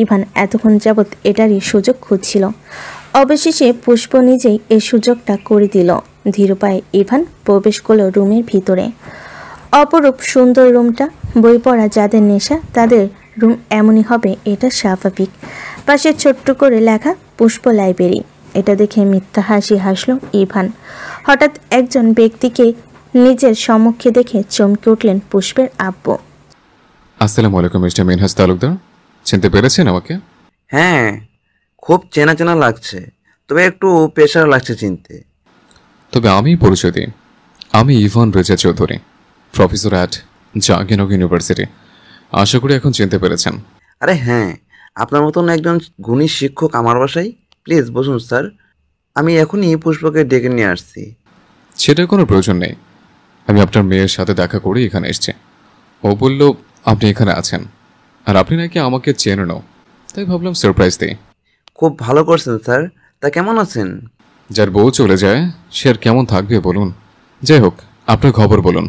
Ivan এতক্ষণ যাবৎ এটারই সুযোগ খুঁজছিল। অবশেষে পুষ্প নিজেই এই সুযোগটা করে দিল। ধীর পায়ে ইভান প্রবেশ করল রুমের ভিতরে। অপরূপ সুন্দর রুমটা। বই পড়া যাদের নেশা তাদের রুম এমনই হবে, এটা স্বাভাবিক। পাশে ছোট্ট করে লেখা পুষ্প লাইব্রেরি। এটা দেখে মিথ্যা হাসি হাসল ইভান। হঠাৎ একজন ব্যক্তিকে নিজের সম্মুখে দেখে চমকে উঠলেন পুষ্পের আব্বু। আসসালামু আলাইকুম মিস্টার মিনহাজ তালুকদার, চিনতে পেরেছেন আমাকে? হ্যাঁ, খুব চেনা চেনা লাগছে, তবে একটু প্রেশার লাগছে চিনতে। তবে আমি পরিচয় দিই, আমি Ivan Reza Chowdhury, professor at Jahangirnagar University. আশা করি এখন চিনতে পেরেছেন। আরে হ্যাঁ, আপনার মতন একজন গুণী শিক্ষক আমার বাসায়। প্লিজ বসুন স্যার, আমি এখনই পুষ্পকে ডেকে নিয়ে আসছি। সেটার কোনো প্রয়োজন নেই, আমি আপনার মেয়ের সাথে দেখা করে এখানে এসেছি। ও বলল আপনি এখানে আছেন, আর আপনি নাকি আমাকে চেনেনও, তাই ভাবলাম সারপ্রাইজ দিই। খুব ভালো করছেন স্যার। তা কেমন আছেন? যার বউ চলে যায় সে আর কেমন থাকবে বলুন। যাই হোক, আপনার খবর বলুন।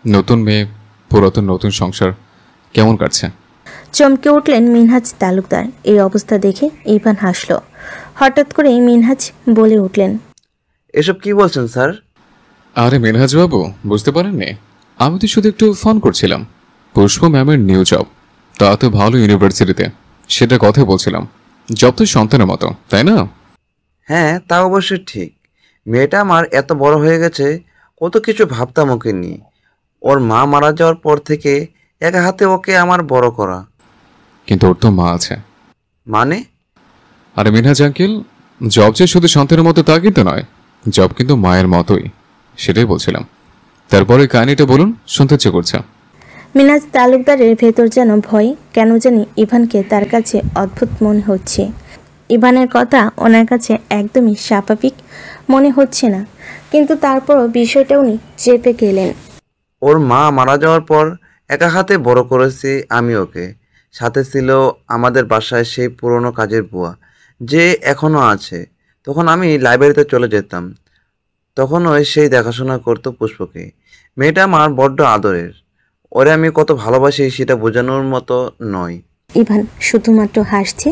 নতুন মেয়ে, পুরাতন নতুন সংসার কেমন কাটছে? চমকে উঠলেন মিনহাজ তালুকদার। এই অবস্থা দেখে ইভান হাসল। হঠাৎ করেই মিনহাজ বলে উঠলেন, এসব কি বলছেন স্যার? আরে মিনহাজ বাবু, বুঝতে পারেননি? আমি তো শুধু একটু ফোন করছিলাম। পুষ্প ম্যামের নিউ জব, তা তো ভালো ইউনিভার্সিটিতে, সেটা কথা বলছিলাম। জব তো সন্তানের মতো, তাই না? হ্যাঁ, তা অবশ্যই ঠিক। মেয়েটা আমার এত বড় হয়ে গেছে, কত কিছু ভাবতাম ওকে নিয়ে। ওর মা মারা যাওয়ার পর থেকে একা হাতে ওকে আমার বড় করা। কিন্তু ওর তো মা আছে। মানে? আরে মিনহাজ আঙ্কেল, জব যে শুধু সন্তানের মতো তা কিন্তু নয়, জব কিন্তু মায়ের মতোই, সেটাই বলছিলাম। তারপরে কাহিনীটা বলুন, শুনতে ইচ্ছে করছে। মিনহাজ তালুকদারের ভেতর যেন ভয়, কেন জানি ইভানকে তার কাছে অদ্ভুত মনে হচ্ছে। ইভানের কথা ওনার কাছে একদমই স্বাভাবিক মনে হচ্ছে না, কিন্তু তারপরও বিষয়টা উনি চেপে গেলেন। ওর মা মারা যাওয়ার পর একা হাতে বড় করেছি আমি ওকে। সাথে ছিল আমাদের বাসায় সেই পুরনো কাজের বুয়া, যে এখনও আছে। তখন আমি লাইব্রেরিতে চলে যেতাম, তখন ওই সেই দেখাশোনা করতো পুষ্পকে। মেয়েটা আমার বড্ড আদরের। ওরে আমি কত ভালোবাসি সেটা বোঝানোর মতো নয়। ইভান শুধুমাত্র হাসছে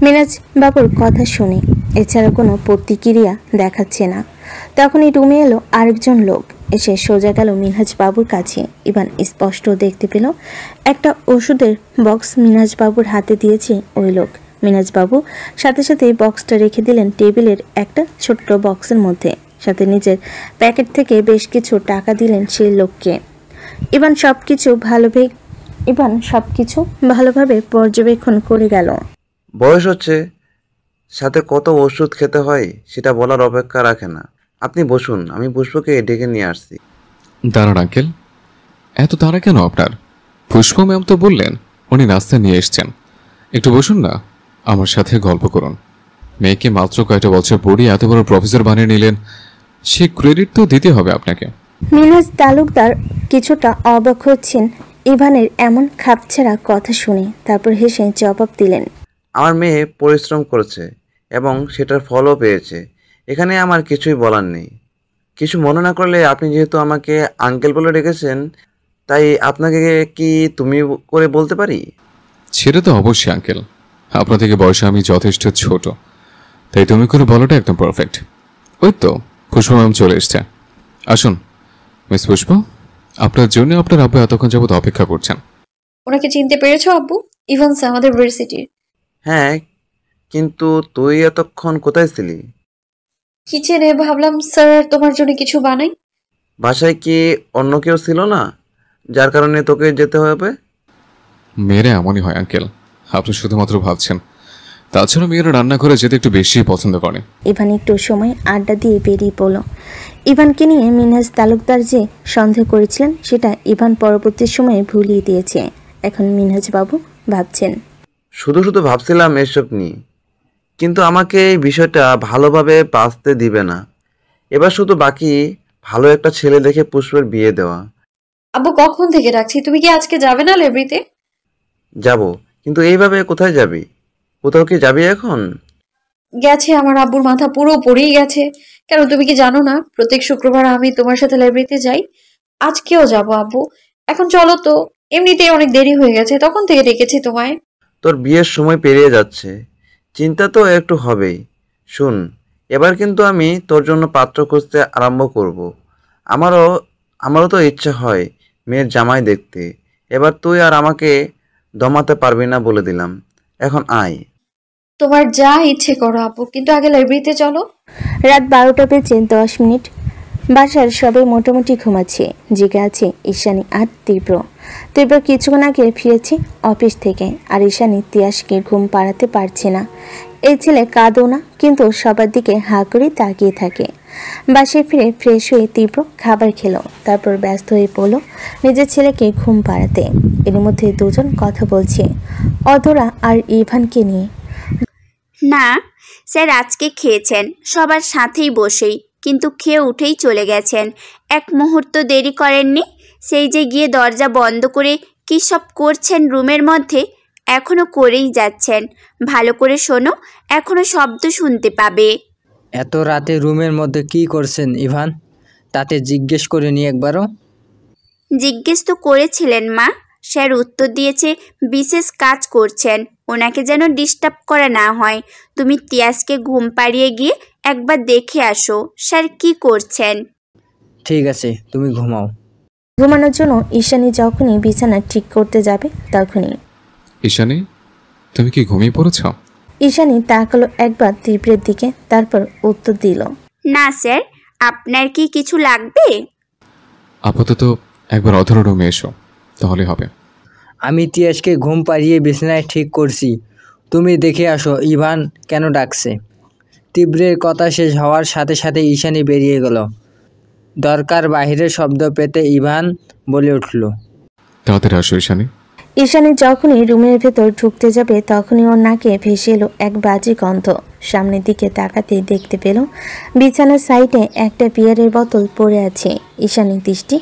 মিনহাজ বাবুর কথা শুনে, এছাড়া কোনো প্রতিক্রিয়া দেখাচ্ছে না। তখনই রুমে এলো আরেকজন লোক। এসে সোজা গেল মিনহাজ বাবুর কাছে। ইভান স্পষ্ট দেখতে পেল একটা ওষুধের বক্স মিনহাজ বাবুর হাতে দিয়েছে ওই লোক। মিনহাজ বাবু সাথে সাথে বক্সটা রেখে দিলেন টেবিলের একটা ছোট্ট বক্সের মধ্যে। সাথে নিজের প্যাকেট থেকে বেশ কিছু টাকা দিলেন সেই লোককে। ইভান সবকিছু ভালোভাবে পর্যবেক্ষণ করে গেল। বয়স হচ্ছে, সাথে কত ওষুধ খেতে হয় সেটা বলার অপেক্ষা রাখে না। আপনি বসুন, আমি পুষ্পকে ডেকে নিয়ে আসছি। দাঁড়ান আঙ্কেল, এত তাড়া কেন আপনার? পুষ্প ম্যাম তো বললেন উনি নাস্তা নিয়ে এসছেন। একটু বসুন না, আমার সাথে গল্প করুন। মেয়েকে মাত্র কয়েকটা বছর পড়িয়ে এত বড় প্রফেসর বানিয়ে নিলেন, সে ক্রেডিট তো দিতে হবে আপনাকে। মিনহাজ তালুকদার কিছুটা অবাক হচ্ছেন ইভানের এমন খাপছাড়া কথা শুনে। তারপর হেসে জবাব দিলেন, আমার মেয়ে পরিশ্রম করেছে এবং সেটার ফলও পেয়েছে। এখানে আমার কিছুই বলার নেই। কিছু মনে না করলে, আপনি যেহেতু আমাকে আঙ্কেল বলে ডেকেছেন, তাই আপনাকে কি তুমি করে বলতে পারি? সেটা তো অবশ্যই আঙ্কেল, আপনার থেকে বয়সে আমি যথেষ্ট ছোট, তাই তুমি করে বলাটা একদম পারফেক্ট। ওই তো পুষ্প ম্যাম চলে এসছে। আসুন মিস পুষ্প, আপনার জন্য আপনার আব্বু এতক্ষণ যাবত অপেক্ষা করছেন। ওনাকে চিনতে পেরেছো আব্বু? ইভান স্যার, আমাদের ভার্সিটির। হ্যাঁ, কিন্তু তুই এতক্ষণ কোথায় ছিলি? কিচেনে, ভাবলাম স্যার তোমার জন্য কিছু বানাই। বাসায় কি অন্য কেউ ছিল না যার কারণে তোকে যেতে হবে? মেয়েরা এমনই হয় আঙ্কেল, আপনি শুধুমাত্র ভাবছেন। তাছাড়া মেয়েরা রান্না করে যেতে একটু বেশি পছন্দ করে। ইভান একটু সময় আড্ডা দিয়ে বেরিয়ে পড়ল। ইভানকে নিয়ে মিনহাজ তালুকদার যে সন্দেহ করেছিলেন সেটা ইভান পরবর্তী সময়ে ভুলিয়ে দিয়েছে। এখন মিনহাজ বাবু ভাবছেন, শুধু শুধু ভাবছিলাম এসব নিয়ে, কিন্তু আমাকে এই বিষয়টা ভালোভাবে বাঁচতে দিবে না। এবার শুধু বাকি ভালো একটা ছেলে দেখে পুষ্পের বিয়ে দেওয়া। আব্বু কখন থেকে ডাকছি, তুমি কি আজকে যাবে না লাইব্রেরিতে? যাব, কিন্তু এইভাবে কোথায় যাবি? কোথাও কি যাবি এখন? গেছে, আমার আব্বুর মাথা পুরো পড়েই গেছে। কেন, তুমি কি জানো না প্রত্যেক শুক্রবার আমি তোমার সাথে লাইব্রেরিতে যাই? আজকেও যাবো আব্বু। এখন চলো তো, এমনিতেই অনেক দেরি হয়ে গেছে, তখন থেকে ডেকেছি তোমায়। তোর বিয়ের সময় পেরিয়ে যাচ্ছে, চিন্তা তো একটু হবেই। শুন, এবার কিন্তু আমি তোর জন্য পাত্র খুঁজতে আরম্ভ করব। আমারও আমারও তো ইচ্ছা হয় মেয়ের জামাই দেখতে। এবার তুই আর আমাকে দমাতে পারবি না বলে দিলাম। এখন আয়। তোমার যা ইচ্ছে করো আপু, কিন্তু আগে লাইব্রেরিতে চলো। রাত 12টা বেজে 10 মিনিট। বাসার সবাই মোটামুটি ঘুমাচ্ছে। জেগে আছে ঈশানী আর তীব্র। তীব্র কিছুক্ষণ আগে ফিরেছে অফিস থেকে, আর ঈশানী তিয়াসকে ঘুম পাড়াতে পারছে না। এই ছেলে কাঁদও না, কিন্তু সবার দিকে হা করে তাকিয়ে থাকে। বাসায় ফিরে ফ্রেশ হয়ে তীব্র খাবার খেলো, তারপর ব্যস্ত হয়ে পড়লো নিজের ছেলেকে ঘুম পাড়াতে। এর মধ্যে দুজন কথা বলছে, অধরা আর ইভানকে নিয়ে। না স্যার, আজকে খেয়েছেন সবার সাথেই বসেই, কিন্তু খেয়ে উঠেই চলে গেছেন। এক মুহূর্ত দেরি করেননি। সেই যে গিয়ে দরজা বন্ধ করে কী সব করছেন রুমের মধ্যে, এখনও করেই যাচ্ছেন। ভালো করে শোনো, এখনও শব্দ শুনতে পাবে। এত রাতে রুমের মধ্যে কি করছেন ইভান? তাতে জিজ্ঞেস করিনি একবারও? জিজ্ঞেস তো করেছিলেন মা। স্যার উত্তর দিয়েছে বিশেষ কাজ করছেন, ওনাকে যেন ডিস্টার্ব করা না হয়। তুমি তিয়াসকে ঘুম পাড়িয়ে গিয়ে একবার দেখে আসো স্যার কি করছেন। ঠিক আছে, তুমি ঘুমাও। ঘুমানোর জন্য ঈশানী যখনই বিছানা ঠিক করতে যাবে তখনই ঈশানী, তুমি কি ঘুমিয়ে পড়েছ? ঈশানী তাকালো একবার তীব্রের দিকে, তারপর উত্তর দিল, না স্যার, আপনার কি কিছু লাগবে? আপাতত একবার অধরা রুমে এসো, তাহলে হবে। আমি তিয়াসকে ঘুম পাড়িয়ে বিছানায় ঠিক করছি, তুমি দেখে আসো ইভান কেন ডাকছে। তীব্রের কথা শেষ হওয়ার সাথে সাথে ঈশানী বেরিয়ে গেল। দরকার বাহিরের শব্দ পেতে ইভান বলে উঠল, তাড়াতাড়ি আসো ঈশানী। ঈশানী যখনই রুমের ভেতর ঢুকতে যাবে তখনই ওর নাকে ভেসে এলো এক বাজে গন্ধ। সামনের দিকে তাকাতে দেখতে পেল বিছানার সাইডে একটা বিয়ারের বোতল পড়ে আছে। ঈশানী দৃষ্টি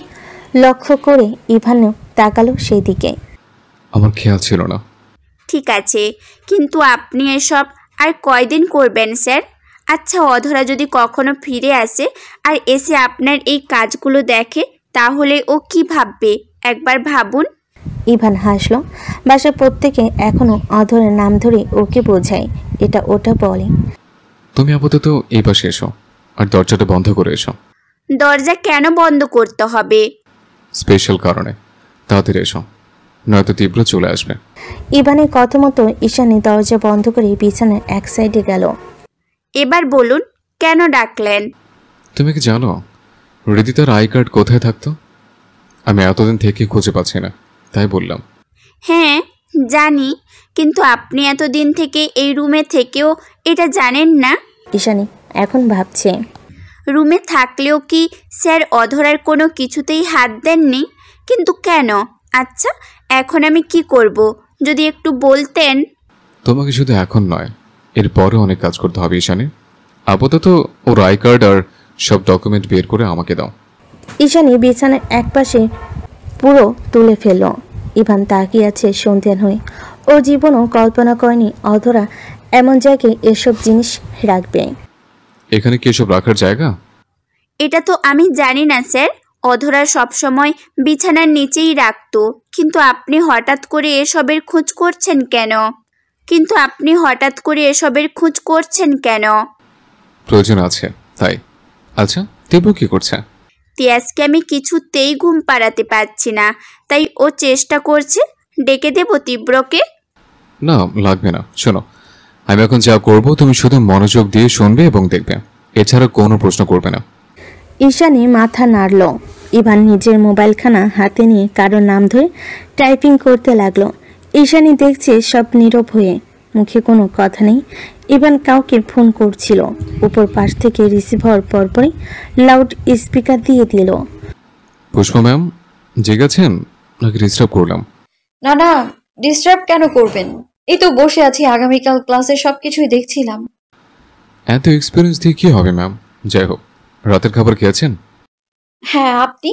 লক্ষ্য করে ইভানও তাকালো সেই দিকে। আমার খেয়াল ছিল না। ঠিক আছে, কিন্তু আপনি এসব আর কয়দিন করবেন স্যার? আচ্ছা, অধরা যদি কখনো ফিরে আসে আর এসে আপনার এই কাজগুলো দেখে, তাহলে ও কি ভাববে একবার ভাবুন। ইভান হাসলো। বাসার প্রত্যেকে এখনো অধরের নাম ধরে ওকে বোঝায়, এটা ওটা বলে। তুমি আপাতত এই পাশে এসো, আর দরজাটা বন্ধ করে এসো। দরজা কেন বন্ধ করতে হবে? স্পেশাল কারণে, তাড়াতাড়ি এসো, নয়তো তীব্র চলে আসবে। ইভানের কথা মতো ঈশানী দরজা বন্ধ করে বিছানার এক সাইডে গেল। এবার বলুন কেন ডাকলেন? তুমি কি জানো হৃদিতার আই কার্ড কোথায় থাকতো? আমি এতদিন থেকে খুঁজে পাচ্ছি না, তাই বললাম। হ্যাঁ জানি, কিন্তু আপনি এতদিন থেকে এই রুমে থেকেও এটা জানেন না? ঈশানী এখন ভাবছে, রুমে থাকলেও কি স্যার অধরার কোনো কিছুতেই হাত দেননি? কিন্তু কেন? আচ্ছা, এখন আমি কি করব যদি একটু বলতেন? তোমাকে শুধু এখন নয়, এরপরে অনেক কাজ করতে হবে ঈশানী। আপাতত ওর আই কার্ড আর সব ডকুমেন্ট বের করে আমাকে দাও। ঈশানী বিছানার এক পাশে পুরো তুলে ফেলল। ইভান তাকিয়ে আছে সন্ধ্যান হয়ে। ও জীবনও কল্পনা করেনি অধরা এমন জায়গায় এসব জিনিস রাখবে। এখানে কি এসব রাখার জায়গা? এটা তো আমি জানি না স্যার। অধরা সবসময় বিছানার নিচেই রাখতো, কিন্তু আপনি হঠাৎ করে এসবের খোঁজ করছেন কেন? প্রয়োজন আছে তাই। আচ্ছা, তীব্র কি করছে? তিয়াসকে আমি কিছুতেই ঘুম পাড়াতে পারছি না, তাই ও চেষ্টা করছে। ডেকে দেব তীব্রকে? না, লাগবে না। শোনো, আমি এখন যা করব তুমি শুধু মনোযোগ দিয়ে শুনবে এবং দেখবে, এছাড়া কোনো প্রশ্ন করবে না। ঈশানী মাথা নাড়ল। ইভান নিজের মোবাইলখানা হাতে নিয়ে কারো নাম ধরে টাইপিং করতে লাগলো। ঈশানী দেখছে সব নীরব হয়ে, মুখে কোনো কথা নেই। ইভান কাউকে ফোন করছিল। উপর পাশ থেকে রিসিভ হওয়ার পরপরই লাউড স্পিকার দিয়ে দিল। পুষ্পা ম্যাম জেগেছেন নাকি ডিস্টার্ব করলাম? না না, ডিস্টার্ব কেন করবেন? এই তো বসে আছি, আগামীকাল ক্লাসে সবকিছুই দেখছিলাম। এত এক্সপিরিয়েন্স দিয়ে কি হবে ম্যাম? যাই হোক, রাতের খাবার খেয়েছেন? হ্যাঁ, আপনি?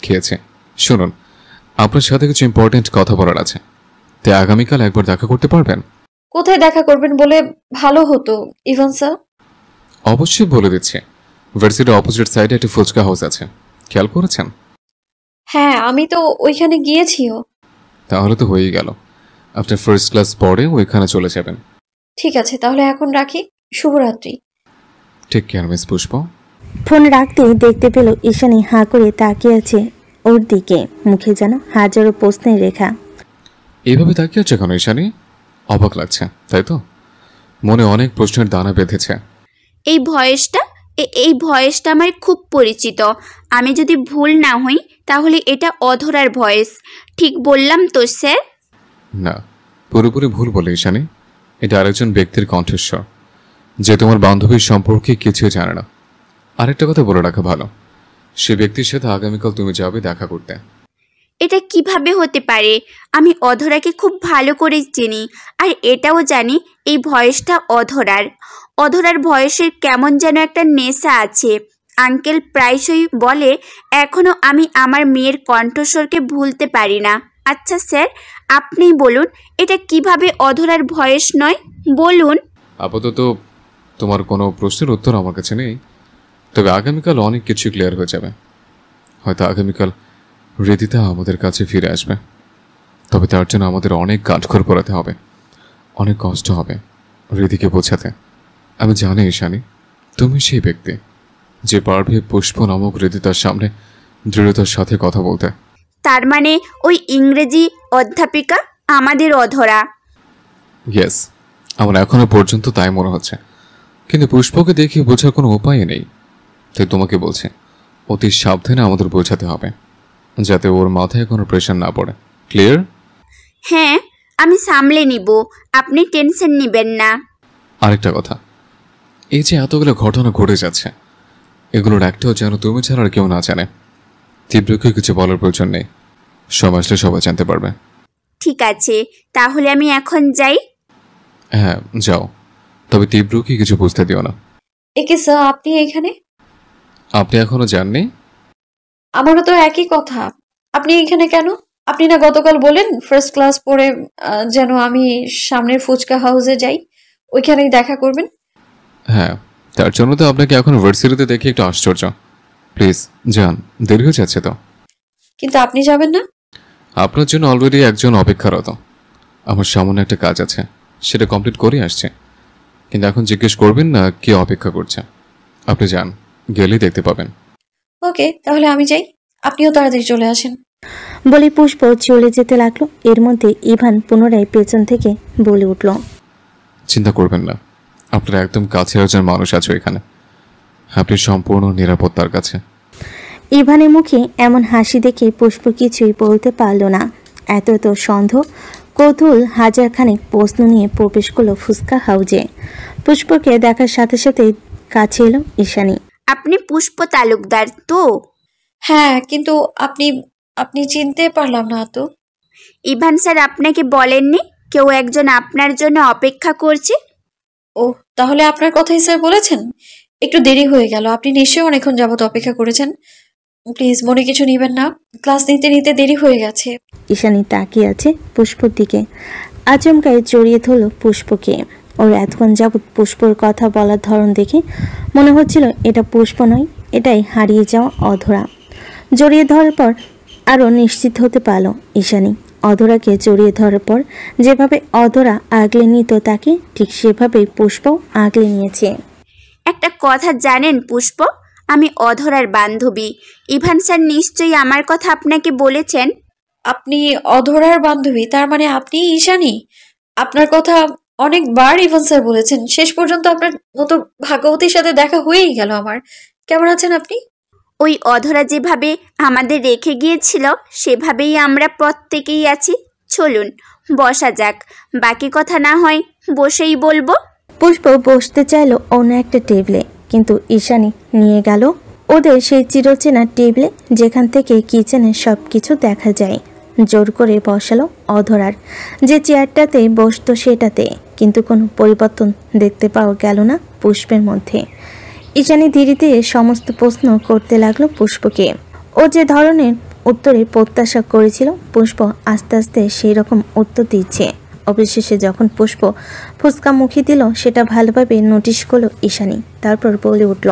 খেয়েছে। শুনুন, আপনার সাথে কিছু ইম্পর্টেন্ট কথা বলার আছে, তাই আগামীকাল একবার দেখা করতে পারবেন? কোথায় দেখা করবেন বলে ভালো হতো ইভান স্যার। অবশ্যই বলে দিচ্ছি, ভার্সিটির অপোজিট সাইডে একটা ফুচকা হাউস আছে, খেয়াল করেছেন? হ্যাঁ, আমি তো ওইখানে গিয়েছিও। তাহলে তো হয়েই গেল। আপনার ফার্স্ট ক্লাস পরে ওইখানে চলে যাবেন। ঠিক আছে, তাহলে এখন রাখি। শুভরাত্রি। টেক কেয়ার মিস পুষ্প। ফোন রাখতেই দেখতে পেল ঈশানী হাঁ করে তাকিয়ে আছে ওর দিকে, মুখে যেন হাজারো প্রশ্নের রেখা। এইভাবে তাকিয়ে আছে কেন ঈশানী? অবাক লাগছে তাই তো? মনে অনেক প্রশ্নের দানা বেঁধেছে। এই ভয়েসটা আমার খুব পরিচিত। আমি যদি ভুল না হই তাহলে এটা অধরার ভয়েস। ঠিক বললাম তো স্যার? না, পুরোপুরি ভুল বলে ঈশানী। এটা আরেকজন ব্যক্তির কণ্ঠস্বর, যে তোমার বান্ধবীর সম্পর্কে কিছুই জানে না। আরেকটা কথা বলে রাখা ভালো, সে ব্যক্তির সাথে আগামীকাল তুমি যাবে দেখা করতে। এটা কিভাবে হতে পারে? আমি অধরাকে খুব ভালো করে চিনি, আর এটাও জানি এই ভয়েসটা অধরার ভয়েসের কেমন যেন একটা নেশা আছে। আঙ্কেল প্রায়শই বলে এখনো আমি আমার মেয়ের কণ্ঠস্বরকে ভুলতে পারি না। আচ্ছা স্যার, আপনিই বলুন এটা কিভাবে অধরার ভয়েস নয়, বলুন। আপাতত তোমার কোনো প্রশ্নের উত্তর আমার কাছে নেই, তবে আগামীকাল অনেক কিছু ক্লিয়ার হয়ে যাবে। হয়তো আগামীকাল হৃদিতা আমাদের কাছে ফিরে আসবে, তবে তার জন্য আমাদের অনেক কাঠখড় পোড়াতে হবে, অনেক কষ্ট হবে হৃদিকে বোঝাতে। আমি জানি ঈশানী, তুমি সেই ব্যক্তি যে পারবে পুষ্প নামক হৃদিতার সামনে দৃঢ়তার সাথে কথা বলতে। তার মানে ওই ইংরেজি অধ্যাপিকা আমাদের অধরা? ইয়েস, আমার এখনো পর্যন্ত তাই মনে হচ্ছে, কিন্তু পুষ্পকে দেখে বোঝার কোনো উপায় নেই। তাই তোমাকে বলছি, অতি সাবধানে আমাদের বোঝাতে হবে, যাতে ওর মাথায় কোনো প্রেশার না পড়ে। ক্লিয়ার? হ্যাঁ, আমি সামলে নিব, আপনি টেনশন নেবেন না। আরেকটা কথা, এই যে এতগুলো ঘটনা ঘটে যাচ্ছে, এগুলোর একটাও যেন তুমি ছাড়া আর কেউ না জানে। তীব্রকে কিছু বলার প্রয়োজন নেই, সব আসলে সবাই জানতে পারবে। ঠিক আছে, তাহলে আমি এখন যাই। হ্যাঁ যাও, তবে তীব্রকে কিছু বুঝতে দিও না। একে স্যার, আপনি এখানে? আপনি এখনো জাননি? আমারও তো একই কথা। আপনি এখানে কেন? আপনি না গতকাল বলেন ফার্স্ট ক্লাস পড়ে যেন আমি সামনের ফুচকা হাউসে যাই, ওইখানেই দেখা করবেন। হ্যাঁ, তার জন্য তো আপনাকে এখন ভার্সিটিতে দেখে একটু আশ্চর্য। প্লিজ যান, দেরি হয়ে যাচ্ছে তো। কিন্তু আপনি যাবেন না? আপনার জন্য অলরেডি একজন অপেক্ষারত। আমার সামনে একটা কাজ আছে, সেটা কমপ্লিট করে আসছে, কিন্তু এখন জিজ্ঞেস করবেন না কে অপেক্ষা করছে। আপনি যান, গেলেই দেখতে পাবেন। ওকে, তাহলে আমি যাই, আপনিও তাড়াতাড়ি চলে আসেন। বলে পুষ্প চলে যেতে লাগলো। এর মধ্যে ইভান পুনরায় পেছন থেকে বলে উঠল, চিন্তা করবেন না, আপনার একদম কাছের একজন মানুষ আছে এখানে, আপনি সম্পূর্ণ নিরাপত্তার কাছে। ইভানের মুখে এমন হাসি দেখে পুষ্প কিছুই বলতে পারল না। এত সন্দেহ কৌতূহল হাজারখানেক প্রশ্ন নিয়ে প্রবেশ করলো ফুচকা হাউজে। পুষ্পকে দেখার সাথে সাথে কাছে এলো ঈশানী। আপনি পুষ্প তালুকদার তো? হ্যাঁ, কিন্তু আপনি আপনি চিনতে পারলাম না তো। ইভান স্যার আপনাকে বলেননি কেউ একজন আপনার জন্য অপেক্ষা করছে? ও, তাহলে আপনার কথাই স্যার বলেছেন। একটু দেরি হয়ে গেল, আপনি নিশ্চয়ই অনেকক্ষণ যাবত অপেক্ষা করেছেন। প্লিজ মনে কিছু নেবেন না, ক্লাস নিতে নিতে দেরি হয়ে গেছে। ঈশানী তাকিয়ে আছে পুষ্পর দিকে, আচমকায় জড়িয়ে ধরল পুষ্পকে। ওর এতক্ষণ যাবৎ পুষ্পর কথা বলার ধরন দেখে মনে হচ্ছিল এটা পুষ্প নয়, এটাই হারিয়ে যাওয়া অধরা। জড়িয়ে ধরার পর আরও নিশ্চিত হতে পারল ঈশানী। অধরাকে জড়িয়ে ধরার পর যেভাবে অধরা আগলে নিত তাকে, ঠিক সেভাবেই পুষ্প আগলে নিয়েছে। একটা কথা জানেন পুষ্প, আমি অধরার বান্ধবী। ইভান স্যার নিশ্চয়ই আমার কথা আপনাকে বলেছেন। আপনি অধরার বান্ধবী? তার মানে আপনি ঈশানী? আপনার কথা অনেকবার ইভান স্যার বলেছেন, শেষ পর্যন্ত আপনার মতো ভাগ্যবতীর সাথে দেখা হয়েই গেল আমার। কেমন আছেন আপনি? ওই অধরা যেভাবে আমাদের রেখে গিয়েছিল সেভাবেই আমরা প্রত্যেকেই আছি। চলুন বসা যাক, বাকি কথা না হয় বসেই বলবো। পুষ্প বসতে চাইল অন্য একটা টেবিলে, কিন্তু ঈশানী নিয়ে গেল ওদের সেই চিরচেনা টেবিলে, যেখান থেকে কিচেনের সব কিছু দেখা যায়। জোর করে বসালো অধরার যে চেয়ারটাতে বসতো সেটাতে, কিন্তু কোনো পরিবর্তন দেখতে পাওয়া গেল না পুষ্পের মধ্যে। ঈশানী ধীরে ধীরে সমস্ত প্রশ্ন করতে লাগলো পুষ্পকে। ও যে ধরনের উত্তরে প্রত্যাশা করেছিল, পুষ্প আস্তে আস্তে সেই রকম উত্তর দিচ্ছে। অবশেষে যখন পুষ্প ফুচকা মুখে দিল, সেটা ভালোভাবে নোটিশ করলো ঈশানী। তারপর বলে উঠল,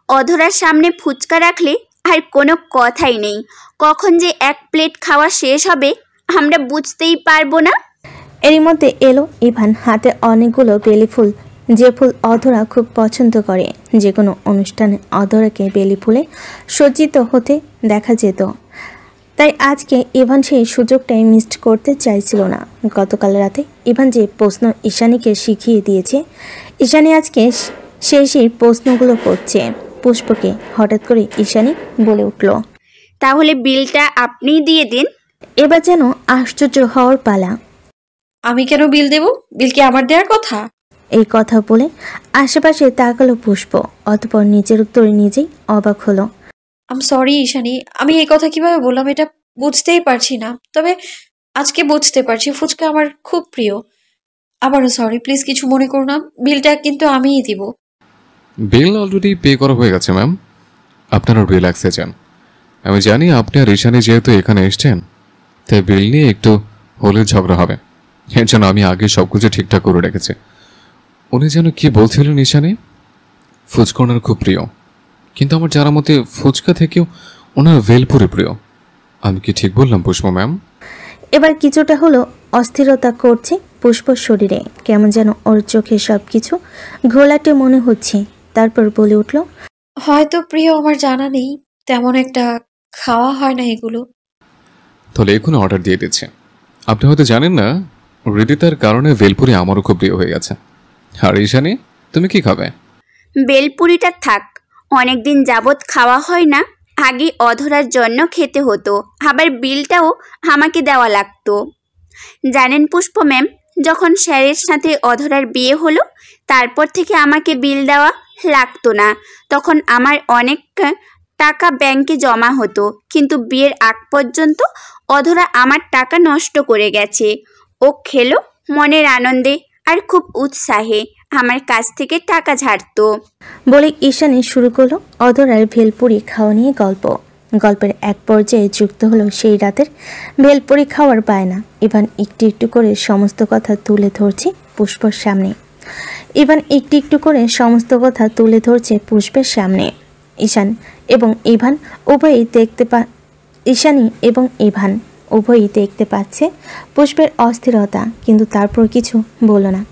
অধরার সামনে ফুচকা রাখলে আর কোনো কথাই নেই। কখন যে এক প্লেট খাওয়া শেষ হবে আমরা বুঝতেই পারবো না। এরই মধ্যে এলো ইভান, হাতে অনেকগুলো বেলি ফুল, যে ফুল অধরা খুব পছন্দ করে। যে কোনো অনুষ্ঠানে অধরাকে বেলি ফুলে সজ্জিত হতে দেখা যেত, তাই আজকে ইভান সেই সুযোগটাই মিস করতে চাইছিল না। গতকাল রাতে ইভান যে প্রশ্ন ঈশানীকে শিখিয়ে দিয়েছে, ঈশানী আজকে সেই প্রশ্নগুলো করছে পুষ্পকে। হঠাৎ করে ঈশানী বলে উঠল, তাহলে বিলটা আপনিই দিয়ে দিন। এবার যেন আশ্চর্য হওয়ার পালা। আমি কেন বিল দেব? বিল কি আমার দেওয়ার কথা? এই কথা বলে আশেপাশে তাকালো পুষ্প, অতঃপর নিজের উত্তরে নিজেই অবাক হলো। আম সরি ঈশানী, আমি এই কথা কিভাবে বললাম এটা বুঝতেই পারছি না, তবে আজকে বুঝতে পারছি ফুচকা আমার খুব প্রিয়। আবারও সরি, প্লিজ কিছু মনে করো না, বিলটা কিন্তু আমিই দিব। বিল অলরেডি পে করা হয়ে গেছে ম্যাম, আপনারা রিল্যাক্সে যান। আমি জানি আপনি আর ঈশানী যেহেতু এখানে এসছেন, তাই বিল নিয়ে একটু হলে ঝগড়া হবে, এর জন্য আমি আগে সব কিছু ঠিকঠাক করে রেখেছি। উনি যেন কি বলছিলেন ঈশানী? ফুচকা ওনার খুব প্রিয়, কিন্তু আমার জানার মতে ফুচকা থেকেও ওনার ভেলপুরি প্রিয়। আমি কি ঠিক বললাম পুষ্প ম্যাম? এবার কিছুটা হলো অস্থিরতা করছে পুষ্পর শরীরে, কেমন যেন ওর চোখে সব কিছু ঘোলাটে মনে হচ্ছে। তারপর বলে উঠল, হয়তো প্রিয় আমার জানা নেই, তেমন একটা খাওয়া হয় না এগুলো। তাহলে এখন অর্ডার দিয়ে দিচ্ছে। আপনি হয়তো জানেন না, হৃদিতার কারণে ভেলপুরি আমারও খুব প্রিয় হয়ে গেছে। আর ঈশানী, তুমি কি খাবে? বেলপুরিটা থাক, অনেকদিন যাবৎ খাওয়া হয় না। আগে অধরার জন্য খেতে হতো, আবার বিলটাও আমাকে দেওয়া লাগতো। জানেন পুষ্প ম্যাম, যখন স্যারের সাথে অধরার বিয়ে হলো, তারপর থেকে আমাকে বিল দেওয়া লাগতো না। তখন আমার অনেক টাকা ব্যাংকে জমা হতো, কিন্তু বিয়ের আগ পর্যন্ত অধরা আমার টাকা নষ্ট করে গেছে। ও খেলো মনের আনন্দে আর খুব উৎসাহে আমার কাছ থেকে টাকা ঝাড়তো। বলে ঈশানী শুরু করলো অধরার ভেলপুরি খাওয়া নিয়ে গল্প। গল্পের এক পর্যায়ে যুক্ত হলো সেই রাতের ভেলপুরি খাওয়ার বায়না। ইভান একটু একটু করে সমস্ত কথা তুলে ধরছে পুষ্পর সামনে। ঈশান এবং ইভান ঈশানী এবং ইভান উভয়ই দেখতে পাচ্ছে পুষ্পের অস্থিরতা, কিন্তু তারপর কিছু বলল না।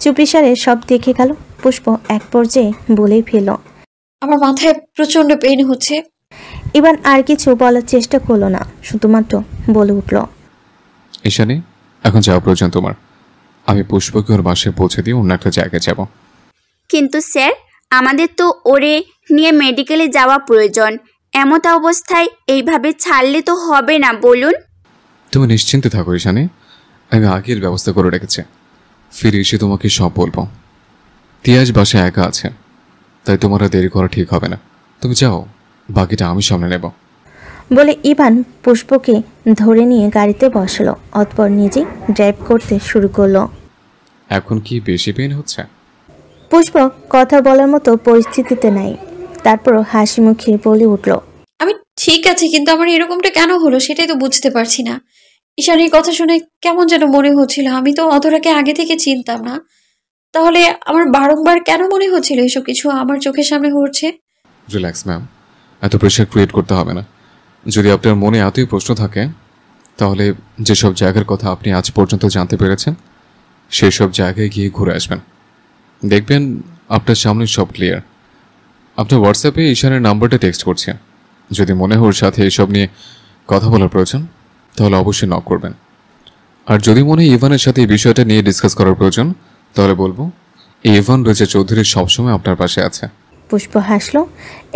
চুপিসারে সব দেখে গেল। পুষ্প এক পর্যায়ে বলেই ফেলল, আমার মাথায় প্রচন্ড পেইন হচ্ছে। ইভান আর কিছু বলার চেষ্টা করলো না, শুধুমাত্র বলে উঠল, ঈশানী, এখন যাওয়া প্রয়োজন তোমার। আমি পুষ্পকে ওর বাসায় পৌঁছে দিয়ে অন্য একটা জায়গায় যাব। কিন্তু স্যার, আমাদের তো ওরে নিয়ে মেডিকেলে যাওয়া প্রয়োজন। এমত অবস্থায় এইভাবে ছাড়লে তো হবে না, বলুন। তুমি নিশ্চিন্তে থাকো ঈশানী, আমি আগের ব্যবস্থা করে রেখেছি। ফিরে এসে তোমাকে সব বলবো। তিয়াজ বাসায় একা আছে, তাই তোমার আর দেরি করা ঠিক হবে না। তুমি যাও, বাকিটা আমি সামনে নেব। বলে ইভান পুষ্পকে ধরে নিয়ে গাড়িতে বসলো, অতপর নিজেই ড্রাইভ করতে শুরু করলো। এখন কি বেশি পেন হচ্ছে? পুষ্প কথা বলার মতো পরিস্থিতিতে নাই, তারপরও হাসি মুখে বলে উঠল, আমি ঠিক আছে, কিন্তু আমার এরকমটা কেন হলো সেটাই তো বুঝতে পারছি না। ঈশানীর কথা শুনে কেমন যেন মনে হচ্ছিল আমি তো অধরাকে আগে থেকে চিনতাম না। তাহলে আমার বারংবার কেন মনে হচ্ছিল এসব কিছু আমার চোখের সামনে ঘটছে? রিল্যাক্স ম্যাম, এত প্রেশার ক্রিয়েট করতে হবে না। যদি আপনার মনে এতই প্রশ্ন থাকে, তাহলে যেসব জায়গার কথা আপনি আজ পর্যন্ত জানতে পেরেছেন, সেই সব জায়গায় গিয়ে ঘুরে আসবেন। দেখবেন আপনার সামনে সব ক্লিয়ার। আপনার হোয়াটসঅ্যাপে ঈশানের নাম্বারটা টেক্সট করছে। যদি মনে হয় ওর সাথে এসব নিয়ে কথা বলার প্রয়োজন, তাহলে অবশ্যই নক করবেন। আর যদি মনে হয় ইভানের সাথে এই বিষয়টা নিয়ে ডিসকাস করার প্রয়োজন, তাহলে বলবো এই ইভান রেজা চৌধুরী সবসময় আপনার পাশে আছে। পুষ্প হাসলো।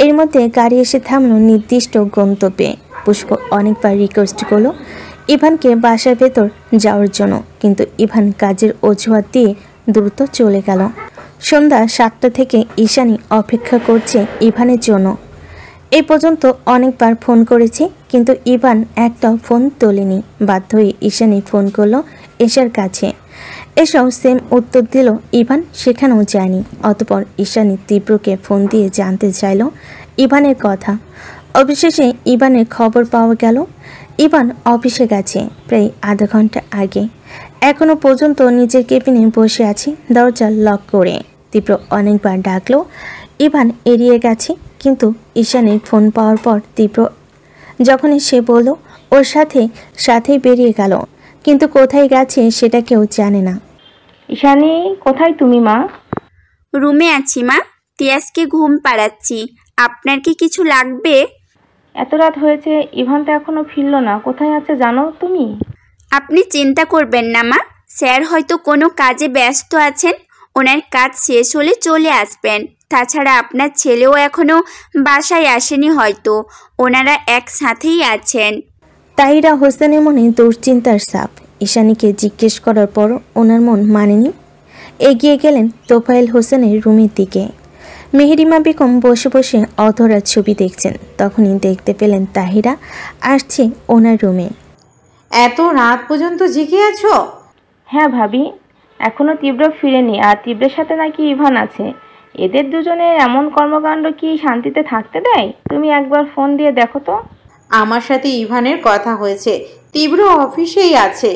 এর মধ্যে গাড়ি এসে থামলো নির্দিষ্ট গন্তব্যে। পুষ্প অনেকবার রিকোয়েস্ট করলো ইভানকে বাসার ভেতর যাওয়ার জন্য, কিন্তু ইভান কাজের অজুহাত দিয়ে দ্রুত চলে গেল। সন্ধ্যা 7টা থেকে ঈশানী অপেক্ষা করছে ইভানের জন্য। এই পর্যন্ত অনেকবার ফোন করেছে, কিন্তু ইভান একটাও ফোন তোলেনি। বাধ্য হয়ে ঈশানী ফোন করলো এশার কাছে। এসব সেম উত্তর দিল ইভান সেখানেও যায়নি। অতপর ঈশানী তীব্রকে ফোন দিয়ে জানতে চাইল ইভানের কথা। অবশেষে ইভানের খবর পাওয়া গেল। ইভান অফিসে গেছে প্রায় আধা ঘন্টা আগে। এখনো পর্যন্ত নিজের কেবিনে বসে আছে দরজা লক করে। তীব্র অনেকবার ডাকলো, ইভান এড়িয়ে গেছে, কিন্তু ঈশানীর ফোন পাওয়ার পর তীব্র যখনই সে বলল ওর সাথেই বেরিয়ে গেল। কিন্তু কোথায় গেছে সেটা কেউ জানে না। ঈশানী, কোথায় তুমি মা? রুমে আছি মা, তিয়াসকে ঘুম পাড়াচ্ছি। আপনার কি কিছু লাগবে? এত রাত হয়েছে, ইভান তো এখনো ফিরলো না। কোথায় আছে জানো তুমি? আপনি চিন্তা করবেন না মা, স্যার হয়তো কোনো কাজে ব্যস্ত আছেন, ওনার কাজ শেষ হলে চলে আসবেন। তাছাড়া আপনার ছেলেও এখনো বাসায় আসেনি, হয়তো ওনারা একসাথেই আছেন। তাহিরা হোসেনের মনে দুশ্চিন্তার ছাপ। ঈশানীকে জিজ্ঞেস করার পর ওনার মন মানেনি। এগিয়ে গেলেন তোফায়েল হোসেনের রুমের দিকে। মেহেরিমা বেগম বসে বসে অধরার ছবি দেখছেন। তখনই দেখতে পেলেন তাহিরা আসছে ওনার রুমে। এত রাত পর্যন্ত জেগে আছো? হ্যাঁ ভাবি, এখনো তীব্র ফিরেনি, আর তীব্রের সাথে নাকি ইভান আছে। এদের দুজনের এমন কর্মকাণ্ড কি শান্তিতে থাকতে দেয়? তুমি একবার ফোন দিয়ে দেখো তো। আমার সাথে ইভানের কথা হয়েছে, তীব্র অফিসেই আছে,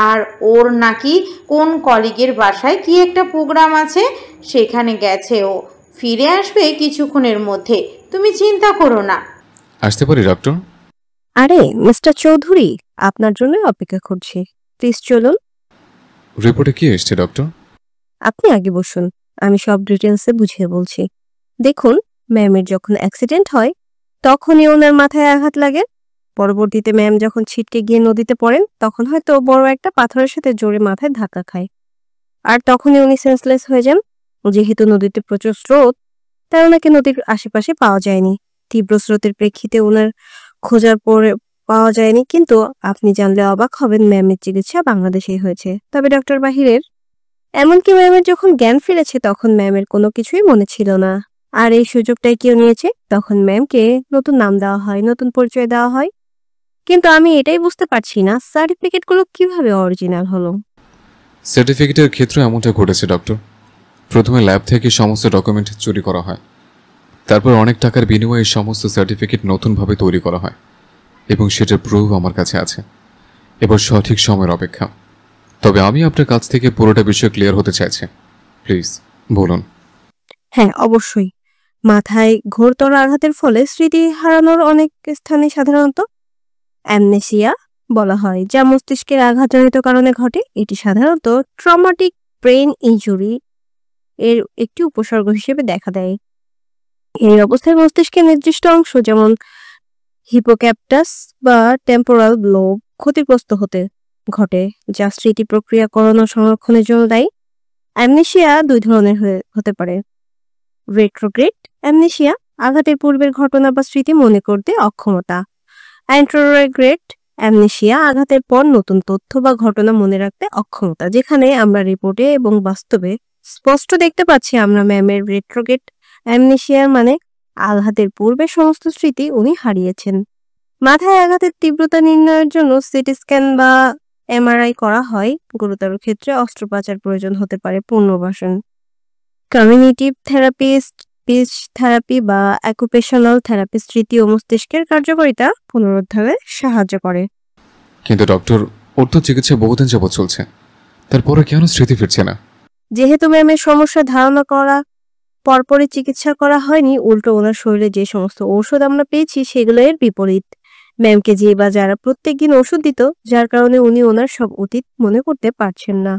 আর ওর নাকি কোন কলিগের বাসায় কি একটা প্রোগ্রাম আছে, সেখানে গেছে ও। ফিরে আসবে কিছুক্ষণের মধ্যে, তুমি চিন্তা করো না। আসতে পারি ডক্টর? আরে মিস্টার চৌধুরী, আপনার জন্য অপেক্ষা করছি, প্লিজ চলুন। রিপোর্টে কি এসছে ডক্টর? আপনি আগে বসুন, আমি সব ডিটেলসে বুঝিয়ে বলছি। দেখুন, ম্যামের যখন অ্যাক্সিডেন্ট হয় তখনই ওনার মাথায় আঘাত লাগে। পরবর্তীতে ম্যাম যখন ছিটকে গিয়ে নদীতে পড়েন তখন হয়তো বড় একটা পাথরের সাথে জোরে মাথায় ধাক্কা খায়, আর তখনই উনি সেন্সলেস হয়ে যান। যেহেতু নদীতে প্রচুর স্রোত, তাই ওনাকে নদীর আশেপাশে পাওয়া যায়নি। তীব্র স্রোতের প্রেক্ষিতে ওনার খোঁজার পরে পাওয়া যায়নি, কিন্তু আপনি জানলে অবাক হবেন ম্যামের চিকিৎসা বাংলাদেশেই হয়েছে, তবে ডক্টর বাহিরের। এমনকি ম্যামের যখন জ্ঞান ফিরেছে তখন ম্যামের কোনো কিছুই মনে ছিল না, আর এই সুযোগটাই কেউ নিয়েছে। তখন ম্যামকে নতুন নাম দেওয়া হয়, নতুন পরিচয় দেওয়া হয়। কিন্তু আমি এটাই বুঝতে পারছি না সার্টিফিকেটগুলো কিভাবে অরিজিনাল হলো। সার্টিফিকেটের ক্ষেত্রে এমনটা ঘটেছে ডক্টর। প্রথমে ল্যাব থেকে সমস্ত ডকুমেন্ট চুরি করা হয়, তারপর অনেক টাকার বিনিময়ে সমস্ত সার্টিফিকেট নতুনভাবে তৈরি করা হয়, এবং সেটার প্রুফ আমার কাছে আছে। এবার সঠিক সময়ের অপেক্ষা। তবে আমি আপনার কাছ থেকে পুরোটা বিষয় ক্লিয়ার হতে চাইছি, প্লিজ বলুন। হ্যাঁ, অবশ্যই। মাথায় ঘোরতর আঘাতের ফলে স্মৃতি হারানোর অনেক স্থানে সাধারণত অ্যামনেসিয়া বলা হয়, যা মস্তিষ্কের আঘাতজনিত কারণে ঘটে। এটি সাধারণত ট্রমাটিক ব্রেন ইনজুরি এর একটি উপসর্গ হিসেবে দেখা দেয়। এই অবস্থায় মস্তিষ্কের নির্দিষ্ট অংশ যেমন হিপোক্যাপটাস বা টেম্পোরাল লোব ক্ষতিগ্রস্ত হতে ঘটে, যা স্মৃতি প্রক্রিয়াকরণ ও সংরক্ষণের জন্য দায়ী। অ্যামনেসিয়া দুই ধরনের হতে পারে। রেট্রোগ্রেড অ্যামনেসিয়া, আঘাতের পূর্বের ঘটনা বা স্মৃতি মনে করতে অক্ষমতা। অ্যান্ট্রোগ্রেড অ্যামনেসিয়া, আঘাতের পর নতুন তথ্য বা ঘটনা মনে রাখতে অক্ষমতা, যেখানে আমরা রিপোর্টে এবং বাস্তবে স্পষ্ট দেখতে পাচ্ছি আমরা ম্যামের রেট্রোগ্রেড অ্যামনেসিয়ার মানে আঘাতের পূর্বে সমস্ত স্মৃতি উনি হারিয়েছেন। মাথায় আঘাতের তীব্রতা নির্ণয়ের জন্য সিটি স্ক্যান বা এমআরআই করা হয়। গুরুতর ক্ষেত্রে অস্ত্রোপচার প্রয়োজন হতে পারে পুনর্বাসন। কমিউনিটিভ থেরাপিস্ট, স্পিচ থেরাপি বা অ্যাকুপেশনাল থেরাপি স্মৃতি ও মস্তিষ্কের কার্যকারিতা পুনরুদ্ধারে সাহায্য করে। কিন্তু ডক্টর, ওর তো চিকিৎসা বহুদিন যাবৎ চলছে, তারপরে কেন স্মৃতি ফিরছে না? যেহেতু ম্যামের সমস্যা ধারণা করা পরপরই চিকিৎসা করা হয়নি, উল্টো ওনার শরীরে যে সমস্ত ঔষধ আমরা পেয়েছি সেগুলো এর বিপরীত। ম্যামকে যে বা যারা প্রত্যেকদিন ওষুধ দিত, যার কারণে উনি ওনার সব অতীত মনে করতে পারছেন না।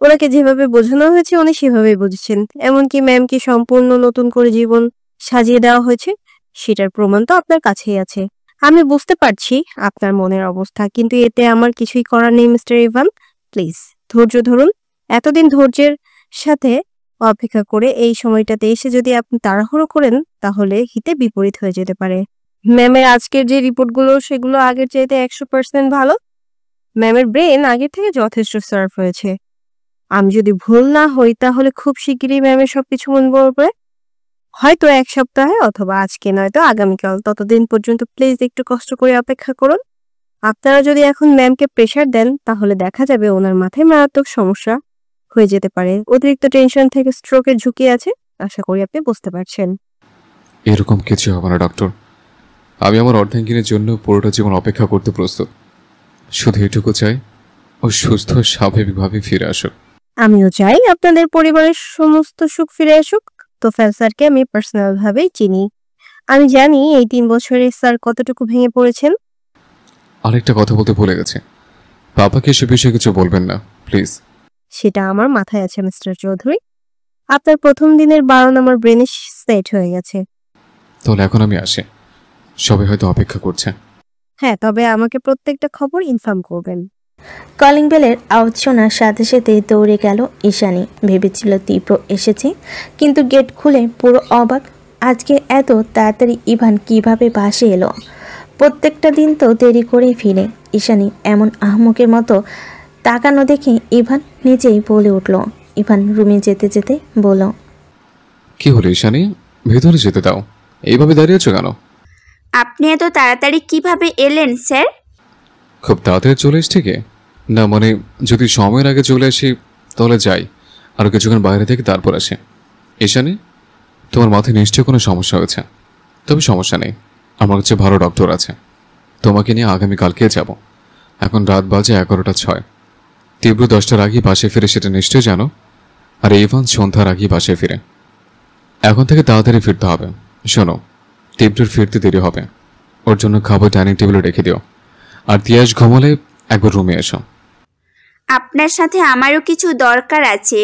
ওনাকে যেভাবে বোঝানো হয়েছে উনি সেভাবেই বুঝছেন। এমনকি ম্যামকে সম্পূর্ণ নতুন করে জীবন সাজিয়ে দেওয়া হয়েছে, সেটার প্রমাণ তো আপনার কাছেই আছে। আমি বুঝতে পারছি আপনার মনের অবস্থা, কিন্তু এতে আমার কিছুই করার নেই মিস্টার ইভান। প্লিজ ধৈর্য ধরুন। এতদিন ধৈর্যের সাথে অপেক্ষা করে এই সময়টাতে এসে যদি আপনি তাড়াহুড়ো করেন তাহলে হিতে বিপরীত হয়ে যেতে পারে। ম্যামের আজকের যে রিপোর্টগুলো সেগুলো আগের চাইতে 100% ভালো। ম্যামের ব্রেন আগের থেকে যথেষ্ট সার্ভ হয়েছে। আমি যদি ভুল না হই তাহলে খুব শিগগিরই ম্যামের সবকিছু মনে পড়বে, হয়তো 1 সপ্তাহে অথবা আজকে নয়তো আগামীকাল। ততদিন পর্যন্ত প্লিজ একটু কষ্ট করে অপেক্ষা করুন। আপনারা যদি এখন ম্যামকে প্রেশার দেন তাহলে দেখা যাবে ওনার মাথায় মারাত্মক সমস্যা হয়ে যেতে পারে। অতিরিক্ত টেনশন থেকে স্ট্রোকের ঝুঁকি আছে, আশা করি আপনি বুঝতে পারছেন। এরকম কিছু হবে না ডক্টর। আমি আমার অর্ধাঙ্গিনীর জন্য পুরোটা জীবন অপেক্ষা করতে প্রস্তুত। শুধু এটুকু চাই, ও সুস্থ স্বাভাবিকভাবে ফিরে আসুক। আমিও চাই আপনাদের পরিবারের সমস্ত সুখ ফিরে আসুক। তোফায়েল স্যারকে আমি পার্সোনাল ভাবেই চিনি। আমি জানি এই 3 বছরে স্যার কতটুকু ভেঙে পড়েছেন। আরেকটা কথা বলতে ভুলে গেছে, পাপাকে এসব বিষয়ে কিছু বলবেন না প্লিজ। সেটা আমার মাথায় আছে মিস্টার চৌধুরী। আপনার প্রথম দিনের বারণ আমার ব্রেনে সেট হয়ে গেছে। তাহলে এখন আমি আসি, সবাই হয়তো অপেক্ষা করছে। হ্যাঁ, তবে আমাকে প্রত্যেকটা খবর ইনফর্ম করবেন। কলিং বেলের আওয়াজ শোনার সাথে সাথে দৌড়ে গেল ঈশানী। ভেবেছিল তীব্র এসেছে, কিন্তু গেট খুলে পুরো অবাক। আজকে এত তাড়াতাড়ি ইভান কিভাবে বাসে এলো? প্রত্যেকটা দিন তো দেরি করেই ফিরে। ঈশানী এমন আহমকের মতো তাকানো দেখে ইভান নিজেই বলে উঠল। ইভান রুমে যেতে যেতে বলল, কি হলো ঈশানী, ভেতরে যেতে দাও, এইভাবে দাঁড়িয়ে আছো কেন? আপনি এত তাড়াতাড়ি কিভাবে এলেন স্যার? খুব তাড়াতাড়ি চলে এসছি কি? না মানে যদি সময়ের আগে চলে আসি তাহলে যাই, আরও কিছুক্ষণ বাইরে থেকে তারপর আসি। ঈশানী, তোমার মাথায় নিশ্চয়ই কোনো সমস্যা হয়েছে। তবে সমস্যা নেই, আমার কাছে ভালো ডক্টর আছে। তোমাকে নিয়ে আগামীকালকে যাব। এখন রাত বাজে 11:06। তীব্র 10টার আগেই বাসে ফিরে, সেটা নিশ্চয়ই জানো। আর ইভান সন্ধ্যার আগেই বাসে ফিরে। এখন থেকে তাড়াতাড়ি ফিরতে হবে। শোনো, তীব্রের ফিরতে দেরি হবে, ওর জন্য খাবার ডাইনিং টেবিলে রেখে দিও। আর তিয়াস ঘুমালে একবার রুমে এসো। আপনার সাথে আমারও কিছু দরকার আছে।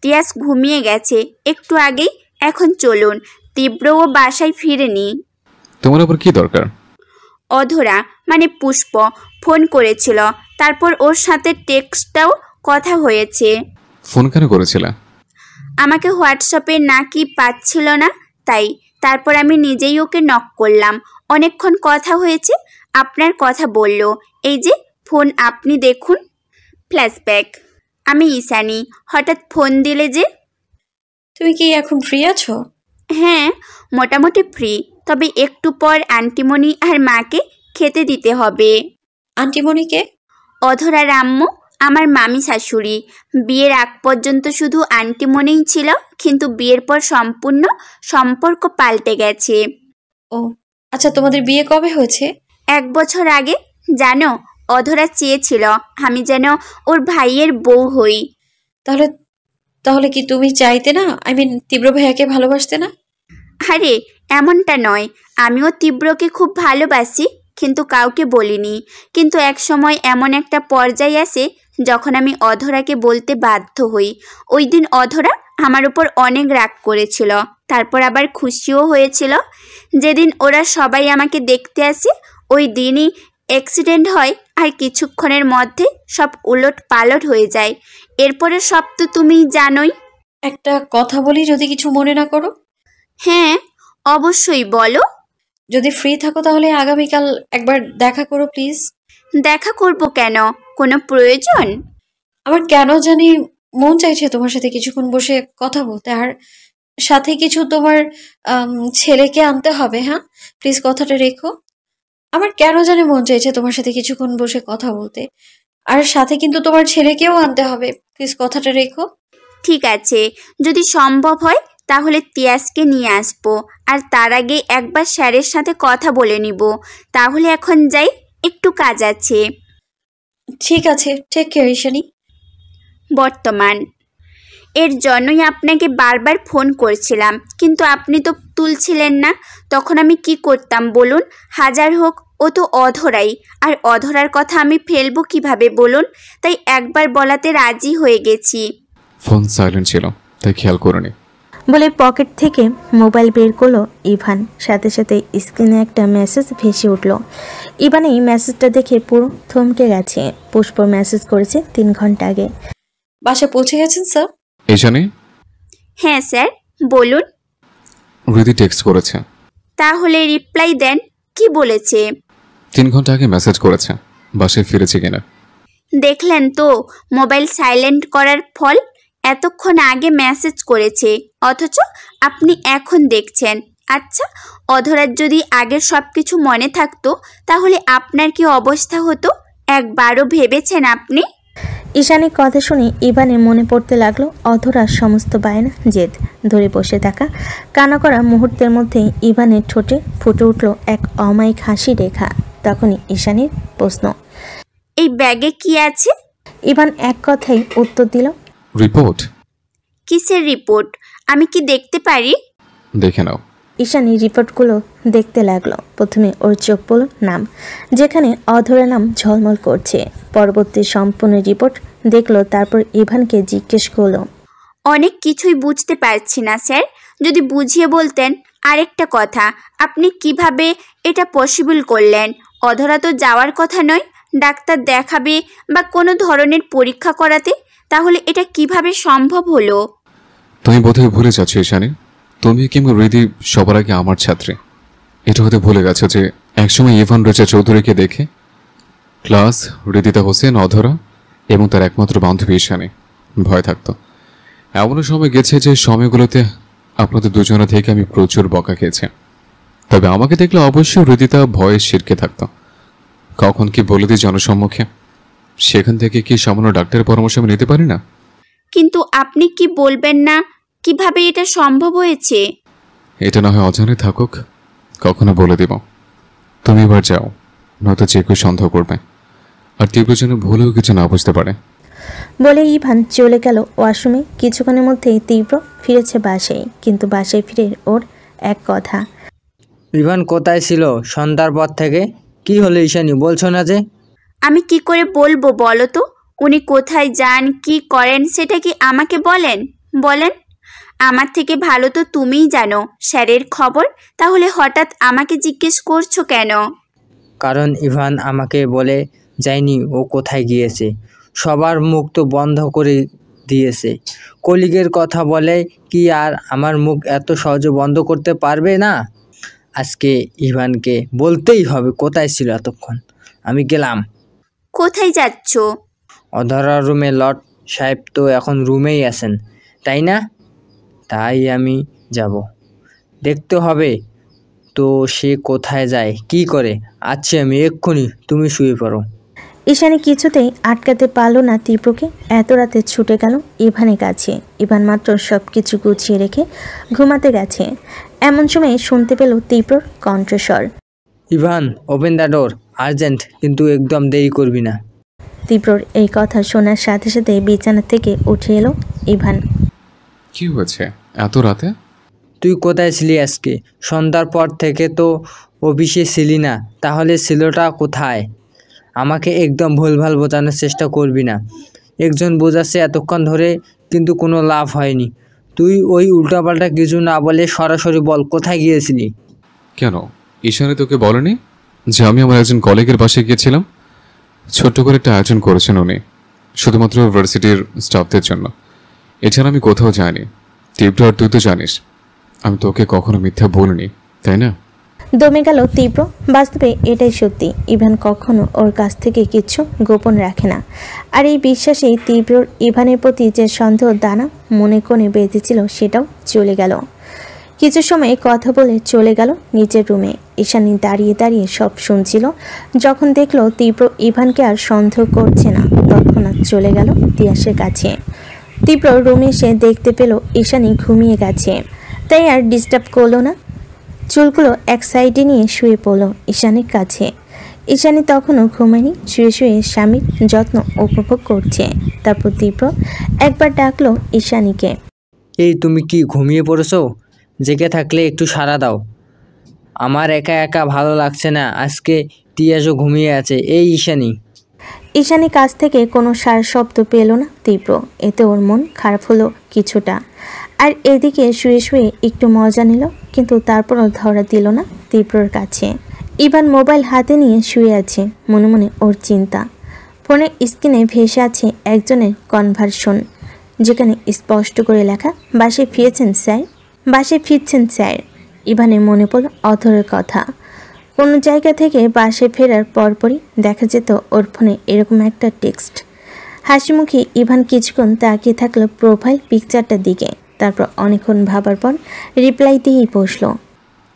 তিয়াস ঘুমিয়ে গেছে একটু আগেই, এখন চলুন। তীব্রও বাসায় ফিরেনি। তোমার আবার কি দরকার? অধরা মানে পুষ্প ফোন করেছিল, তারপর ওর সাথে টেক্সটটাও কথা হয়েছে। ফোন কেন করেছিলে? আমাকে হোয়াটসঅ্যাপে নাকি পাচ্ছিল না, তাই। তারপর আমি নিজেই ওকে নক করলাম, অনেকক্ষণ কথা হয়েছে। আপনার কথা বলল, এই যে ফোন আপনি দেখুন। ফ্ল্যাশব্যাক। আমি ঈশানী, হঠাৎ ফোন দিলে যে? তুমি কি এখন ফ্রি আছো? হ্যাঁ, মোটামুটি ফ্রি, তবে একটু পর আন্টিমণি আর মাকে খেতে দিতে হবে। আন্টিমণিকে? অধরার আম্মু, আমার মামি শাশুড়ি। বিয়ের আগ পর্যন্ত শুধু আন্টিমণিই ছিল, কিন্তু বিয়ের পর সম্পূর্ণ সম্পর্ক পাল্টে গেছে। ও আচ্ছা, তোমাদের বিয়ে কবে হয়েছে? 1 বছর আগে। জানো, অধরা চেয়েছিল আমি যেন ওর ভাইয়ের বউ হই। তাহলে তাহলে কি তুমি চাইতে না, তীব্র ভাইয়াকে ভালোবাসতে না? আরে এমনটা নয়, আমিও তীব্রকে খুব ভালোবাসি, কিন্তু কাউকে বলিনি। কিন্তু এক সময় এমন একটা পর্যায়ে আসে যখন আমি অধরাকে বলতে বাধ্য হই। ওই দিন অধরা আমার উপর অনেক রাগ করেছিল, তারপর আবার খুশিও হয়েছিল। যেদিন ওরা সবাই আমাকে দেখতে আসে ওই দিনই অ্যাক্সিডেন্ট হয়, আর কিছুক্ষণের মধ্যে সব উলট পালট হয়ে যায়। এরপরে সব তো তুমি জানোই। একটা কথা বলি, যদি কিছু মনে না করো। হ্যাঁ অবশ্যই, বলো। যদি ফ্রি থাকো তাহলে আগামীকাল একবার দেখা করো প্লিজ। দেখা করব কেন? কোনো প্রয়োজন? আমার কেন জানি মন চাইছে তোমার সাথে কিছুক্ষণ বসে কথা বলতে, আর সাথে কিছু তোমার ছেলেকে আনতে হবে। হ্যাঁ প্লিজ, কথাটা রেখো। আমার কেন জানি মন চাইছে তোমার সাথে কিছুক্ষণ বসে কথা বলতে, আর সাথে কিন্তু তোমার ছেলেকেও আনতে হবে। প্লিজ কথাটা রেখো। ঠিক আছে, যদি সম্ভব হয় তাহলে তিয়াসকে নিয়ে আসবো, আর তার আগে একবার স্যারের সাথে কথা বলে নিব। তাহলে এখন যাই, একটু কাজ আছে। ঠিক আছে, টেক কেয়ার ঈশানী। বর্তমান। এর জন্যই আপনাকে বারবার ফোন করছিলাম, কিন্তু আপনি তো তুলছিলেন না। তখন আমি কি করতাম বলুন? হাজার হোক ও তো অধরাই, আর অধরার কথা আমি ফেলবো কিভাবে বলুন? তাই একবার বলাতে রাজি হয়ে গেছি। ফোন সাইলেন্ট ছিল, তাই খেয়াল করিনি। বলে পকেট থেকে মোবাইল বের করলো ইভান। সাথে সাথে স্ক্রিনে একটা মেসেজ ভেসে উঠল। ইভান এই মেসেজটা দেখে পুরো থমকে গেছে। পুষ্প মেসেজ করেছে 3 ঘন্টা আগে। বাসা পৌঁছে গেছেন স্যার? ঈশানী? হ্যাঁ স্যার, বলুন। রিদি টেক্সট করেছে। তাহলে রিপ্লাই দেন, কি বলেছে? 3 ঘন্টা আগে মেসেজ করেছে, বাসায় ফিরেছে কিনা। দেখলেন তো মোবাইল সাইলেন্ট করার ফল? এতক্ষণ আগে মেসেজ করেছে, অথচ আপনি এখন দেখছেন। আচ্ছা, অধরার যদি আগের সব কিছু মনে থাকতো তাহলে আপনার কি অবস্থা হতো একবারও ভেবেছেন আপনি? ঈশানীর কথা শুনে ইভানের মনে পড়তে লাগলো অধরার সমস্ত বায়না, জেদ ধরে বসে থাকা। কানা করা মুহূর্তের মধ্যে ইভানের ঠোঁটে ফুটে উঠল এক অমায়িক হাসি রেখা। তখনই ঈশানীর প্রশ্ন, এই ব্যাগে কি আছে? ইভান এক কথাই উত্তর দিল, রিপোর্ট। কিসের রিপোর্ট? আমি কি দেখতে পারি? দেখে নাও। ঈশানী রিপোর্টগুলো দেখতে লাগলো। প্রথমে ওর চোখ পড়ল নাম, যেখানে অধরা নাম ঝলমল করছে। পরবর্তী সম্পূর্ণ রিপোর্ট দেখলো, তারপর ইভানকে জিজ্ঞেস করলো, অনেক কিছুই বুঝতে পারছি না স্যার, যদি বুঝিয়ে বলতেন। আরেকটা কথা, আপনি কিভাবে এটা পসিবল করলেন? অধরা তো যাওয়ার কথা নয় ডাক্তার দেখাবে বা কোনো ধরনের পরীক্ষা করাতে, তাহলে এটা কিভাবে সম্ভব হলো? তুমি বোধহয় ভুলে যাচ্ছ ঈশানী, তুমি কিংবা হৃদি সবার আগে আমার ছাত্রী। এটা হতে ভুলে গেছো যে একসময় ইভান রেজা চৌধুরীকে দেখে ক্লাস, হৃদিতা হোসেন, অধরা এবং তার একমাত্র বান্ধবী ঈশানী ভয় থাকতো। এমনও সময় গেছে যে সময়গুলোতে আপনাদের দুজনে থেকে আমি প্রচুর বকা খেয়েছি। তবে আমাকে দেখলে অবশ্যই হৃদিতা ভয়ে শিরকে থাকতো। কখন কি বলে দিই জনসম্মুখে, সেখান থেকে কি সামান্য ডাক্তারের পরামর্শ আমি নিতে পারি না? কিন্তু আপনি কি বলবেন না কিভাবে এটা সম্ভব হয়েছে? এটা না হয় অজানে থাকুক, কখনো বলে দিব। তুমি এবার যাও, নয়তো যে কেউ সন্দেহ করবে, আর তীব্র যেন ভুলেও কিছু না বুঝতে পারে। বলে ইভান চলে গেল ওয়াশরুমে। কিছুক্ষণের মধ্যেই তীব্র ফিরেছে বাসায়, কিন্তু বাসায় ফিরে ওর এক কথা, ইভান কোথায় ছিল সন্ধ্যার পর থেকে? কি হলো ঈশানী, বলছো না যে? আমি কি করে বলবো বলো তো? উনি কোথায় যান, কি করেন, সেটা কি আমাকে বলেন? বলেন, আমার থেকে ভালো তো তুমিই জানো স্যারের খবর, তাহলে হঠাৎ আমাকে জিজ্ঞেস করছো কেন? কারণ ইভান আমাকে বলে যায়নি ও কোথায় গিয়েছে। সবার মুখ তো বন্ধ করে দিয়েছে। কলিগের কথা বলে কি আর আমার মুখ এত সহজে বন্ধ করতে পারবে না? আজকে ইভানকে বলতেই হবে কোথায় ছিল এতক্ষণ। আমি গেলাম। কোথায় যাচ্ছ? অধরা রুমে, লর্ড সাহেব তো এখন রুমেই আছেন, তাই না? তাই আমি যাব, দেখতে হবে তো সে কোথায় যায়, কি করে। আচ্ছা আমি এক্ষুনি, তুমি শুয়ে পড়ো। ঈশানী কিছুতেই আটকাতে পারল না তীব্রকে। এত রাতে ছুটে গেল ইভানের কাছে। ইভান মাত্র সব কিছু গুছিয়ে রেখে ঘুমাতে গেছে। এমন সময় শুনতে পেল তীব্রর কণ্ঠস্বর, Ivan open the door, urgent, কিন্তু একদম দেরি করবি না। তীব্রর এই কথা শোনার সাথে সাথে বিছানা থেকে উঠে এলো ইভান। কি হয়েছে এত রাতে? তুই কোথায় ছিলি আজকে? সন্ধ্যার পর থেকে তো অফিসে ছিলি না, তাহলে ছিলটা কোথায়? আমাকে একদম ভুলভাল বোঝানোর চেষ্টা করবি না। একজন বোঝাচ্ছে এতক্ষণ ধরে, কিন্তু কোনো লাভ হয়নি। তুই ওই উল্টাপাল্টা কিছু না বলে সরাসরি বল কোথায় গিয়েছিলি। কেন, ঈশানী তোকে বলেনি যে আমি আমার একজন কলিগের বাসায় গিয়েছিলাম? ছোট্ট করে একটা আয়োজন করেছেন উনি, শুধুমাত্র ইউনিভার্সিটির স্টাফদের জন্য। এছাড়া আমি কোথাও যাইনি। তীব্র, আর তুই তো জানিস আমি তোকে কখনো মিথ্যা বলিনি, তাই না? দমে গেল তীব্র। বাস্তবে এটাই সত্যি, ইভান কখনো ওর কাছ থেকে কিছু গোপন রাখে না। আর এই বিশ্বাসেই তীব্রর ইভানের প্রতি যে সন্দেহ দানা মনে কোণে বেঁধেছিল সেটাও চলে গেল। কিছু সময় কথা বলে চলে গেল নিজের রুমে। ঈশানী দাঁড়িয়ে দাঁড়িয়ে সব শুনছিল। যখন দেখলো তীব্র ইভানকে আর সন্দেহ করছে না, তৎক্ষণাৎ চলে গেল তিয়াসের কাছে। তীব্র রুমে এসে দেখতে পেল ঈশানী ঘুমিয়ে গেছে, তাই আর ডিস্টার্ব করলো না। চুলগুলো এক সাইডে নিয়ে শুয়ে পড়ল ঈশানীর কাছে। ঈশানী তখনও ঘুমায়নি, শুয়ে শুয়ে স্বামীর যত্ন উপভোগ করছে। তারপর তীব্র একবার ডাকলো ঈশানীকে, এই তুমি কি ঘুমিয়ে পড়েছো? জেগে থাকলে একটু সাড়া দাও, আমার একা একা ভালো লাগছে না। আজকে তিয়াসও ঘুমিয়ে আছে। এই ঈশানী। ঈশানী কাছ থেকে কোনো সারা শব্দ পেল না তীব্র। এতে ওর মন খারাপ হলো কিছুটা। আর এদিকে শুয়ে শুয়ে একটু মজা নিল, কিন্তু তারপরও ধরা দিল না তীব্রর কাছে। ইভান মোবাইল হাতে নিয়ে শুয়ে আছে, মনে মনে ওর চিন্তা। ফোনের স্ক্রিনে ভেসে আছে একজনের কনভারশন, যেখানে স্পষ্ট করে লেখা, বাসে ফিরেছেন স্যার, বাসে ফিরছেন স্যার। ইভানের মনে পড়ল অধরের কথা। কোনো জায়গা থেকে বাসে ফেরার পরপরই দেখা যেত ওর ফোনে এরকম একটা টেক্সট। হাসিমুখে ইভান কিছুক্ষণ তাকিয়ে থাকলো প্রোফাইল পিকচারটার দিকে। তারপর অনেকক্ষণ ভাবার পর রিপ্লাই দিয়েই বসলো,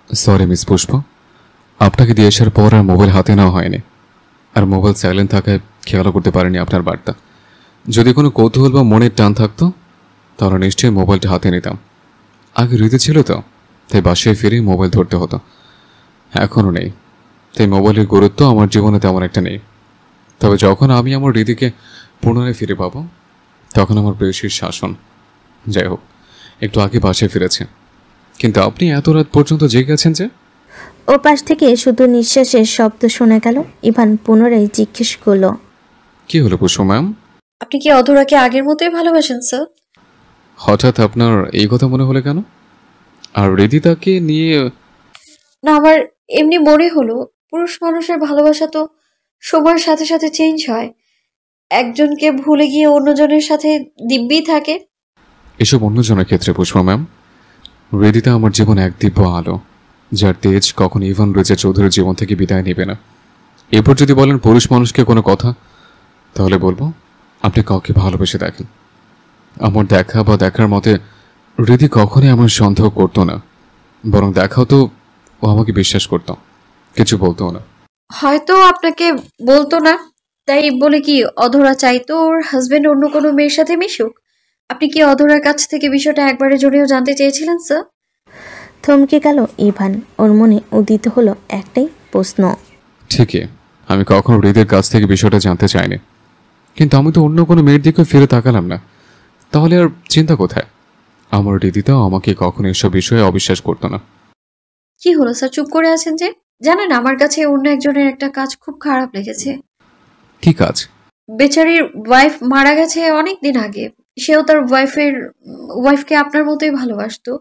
সরি মিস পুষ্প, আপনাকে দিয়ে আসার পর আর মোবাইল হাতে নেওয়া হয়নি, আর মোবাইল সাইলেন্ট থাকায় খেয়ালও করতে পারিনি আপনার বার্তা। যদি কোনো কৌতূহল বা মনের টান থাকতো তাহলে নিশ্চয়ই মোবাইলটা হাতে নিতাম। আগে রীতি ছিল তো, তাই বাসায় ফিরে মোবাইল ধরতে হতো। এখনও নেই, তাই মোবাইলের গুরুত্ব আমার জীবনে তেমন একটা নেই। তবে যখন আমি আমার রীতিকে পুনরায় ফিরে পাবো, তখন আমার প্রেয়সীর শাসন। যাই হোক, একটু আগে বাসায় ফিরেছে, কিন্তু আপনি এত রাত পর্যন্ত জেগে আছেন যে? ও পাশ থেকে শুধু নিঃশ্বাসের শব্দ শোনা গেল। ইভান পুনরায় জিজ্ঞেস করলো, কি হলো পুষ্প ম্যাম? আপনি কি অধরাকে আগের মতোই ভালোবাসেন স্যার? হঠাৎ আপনার এই কথা মনে হলো কেন? আর হৃদিতাকে নিয়ে? না, আমার এমনি মনে হলো, পুরুষ মানুষের ভালোবাসা তো সময়ের সাথে সাথে চেঞ্জ হয়। একজনকে ভুলে গিয়ে অন্যজনের সাথে দিব্যি থাকে। এসব অন্যজনের ক্ষেত্রে পুষ্প ম্যাম। হৃদিতা আমার জীবন এক দিব্য আলো, যার তেজ কখন ইভান রেজা চৌধুরীর জীবন থেকে বিদায় নেবে না। এরপর যদি বলেন পুরুষ মানুষকে কোনো কথা, তাহলে বলবো আপনি কাউকে ভালোবেসে দেখেন। আমার দেখা বা দেখার মতে হৃদি কখনই আমার সন্দেহ করতো না, বরং দেখাও তো ও আমাকে বিশ্বাস করতো, কিছু বলতো না। হয়তো আপনাকে বলতো না, তাই বলে কি অধরা চাইতো ওর হাজবেন্ড অন্য কোনো মেয়ের সাথে মিশুক? আপনি কি অধরার কাছ থেকে বিষয়টা একবারের জন্যও জানতে চেয়েছিলেন স্যার? থমকে গেল ইভান। ওর মনে উদিত হলো একটাই প্রশ্ন। ঠিকই, আমি কখনো হৃদের কাছ থেকে বিষয়টা জানতে চাইনি, কিন্তু আমি তো অন্য কোনো মেয়ের দিকে ফিরে তাকালাম না। তাহলে আর চিন্তা কোথায়? আমার হৃদিতাও আমাকে কখনো এসব বিষয়ে অবিশ্বাস করতো না। কি হলো স্যার, চুপ করে আছেন যে? জানেন, আমার কাছে অন্য একজনের একটা কাজ খুব খারাপ লেগেছে। কি কাজ? বেচারির ওয়াইফ মারা গেছে অনেক দিন আগে। সেও তার ওয়াইফকে আপনার মতোই ভালোবাসতো।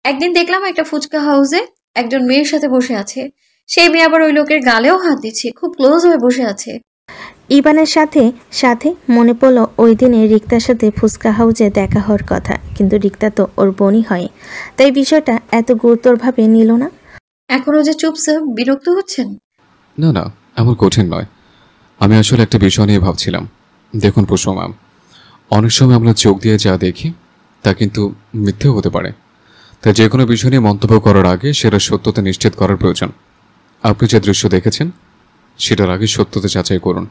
একদিন দেখলাম একটা ফুচকা হাউসে একজন মেয়ের সাথে বসে আছে। সেই মেয়ে আবার ওই লোকের গালেও হাত দিচ্ছে, খুব ক্লোজ হয়ে বসে আছে। ইভানের সাথে সাথে মনে পড়লো ওই দিনে রিক্তার সাথে ফুচকা হাউজে দেখা হওয়ার কথা, কিন্তু রিক্তা তো ওর বোনই হয়, তাই বিষয়টা এত গুরুতরভাবে নিল না। এখনো যে চুপ স্যার, বিরক্ত হচ্ছেন? না না, এমন কঠিন নয়। আমি আসলে একটা বিষয় নিয়ে ভাবছিলাম। দেখুন পুষ্প ম্যাম, অনেক সময় আমরা চোখ দিয়ে যা দেখি তা কিন্তু মিথ্যেও হতে পারে। তাই যে কোনো বিষয় নিয়ে মন্তব্য করার আগে সেটা সত্যতা নিশ্চিত করার প্রয়োজন। আপনি যে দৃশ্য দেখেছেন সেটার আগে সত্যতা যাচাই করুন,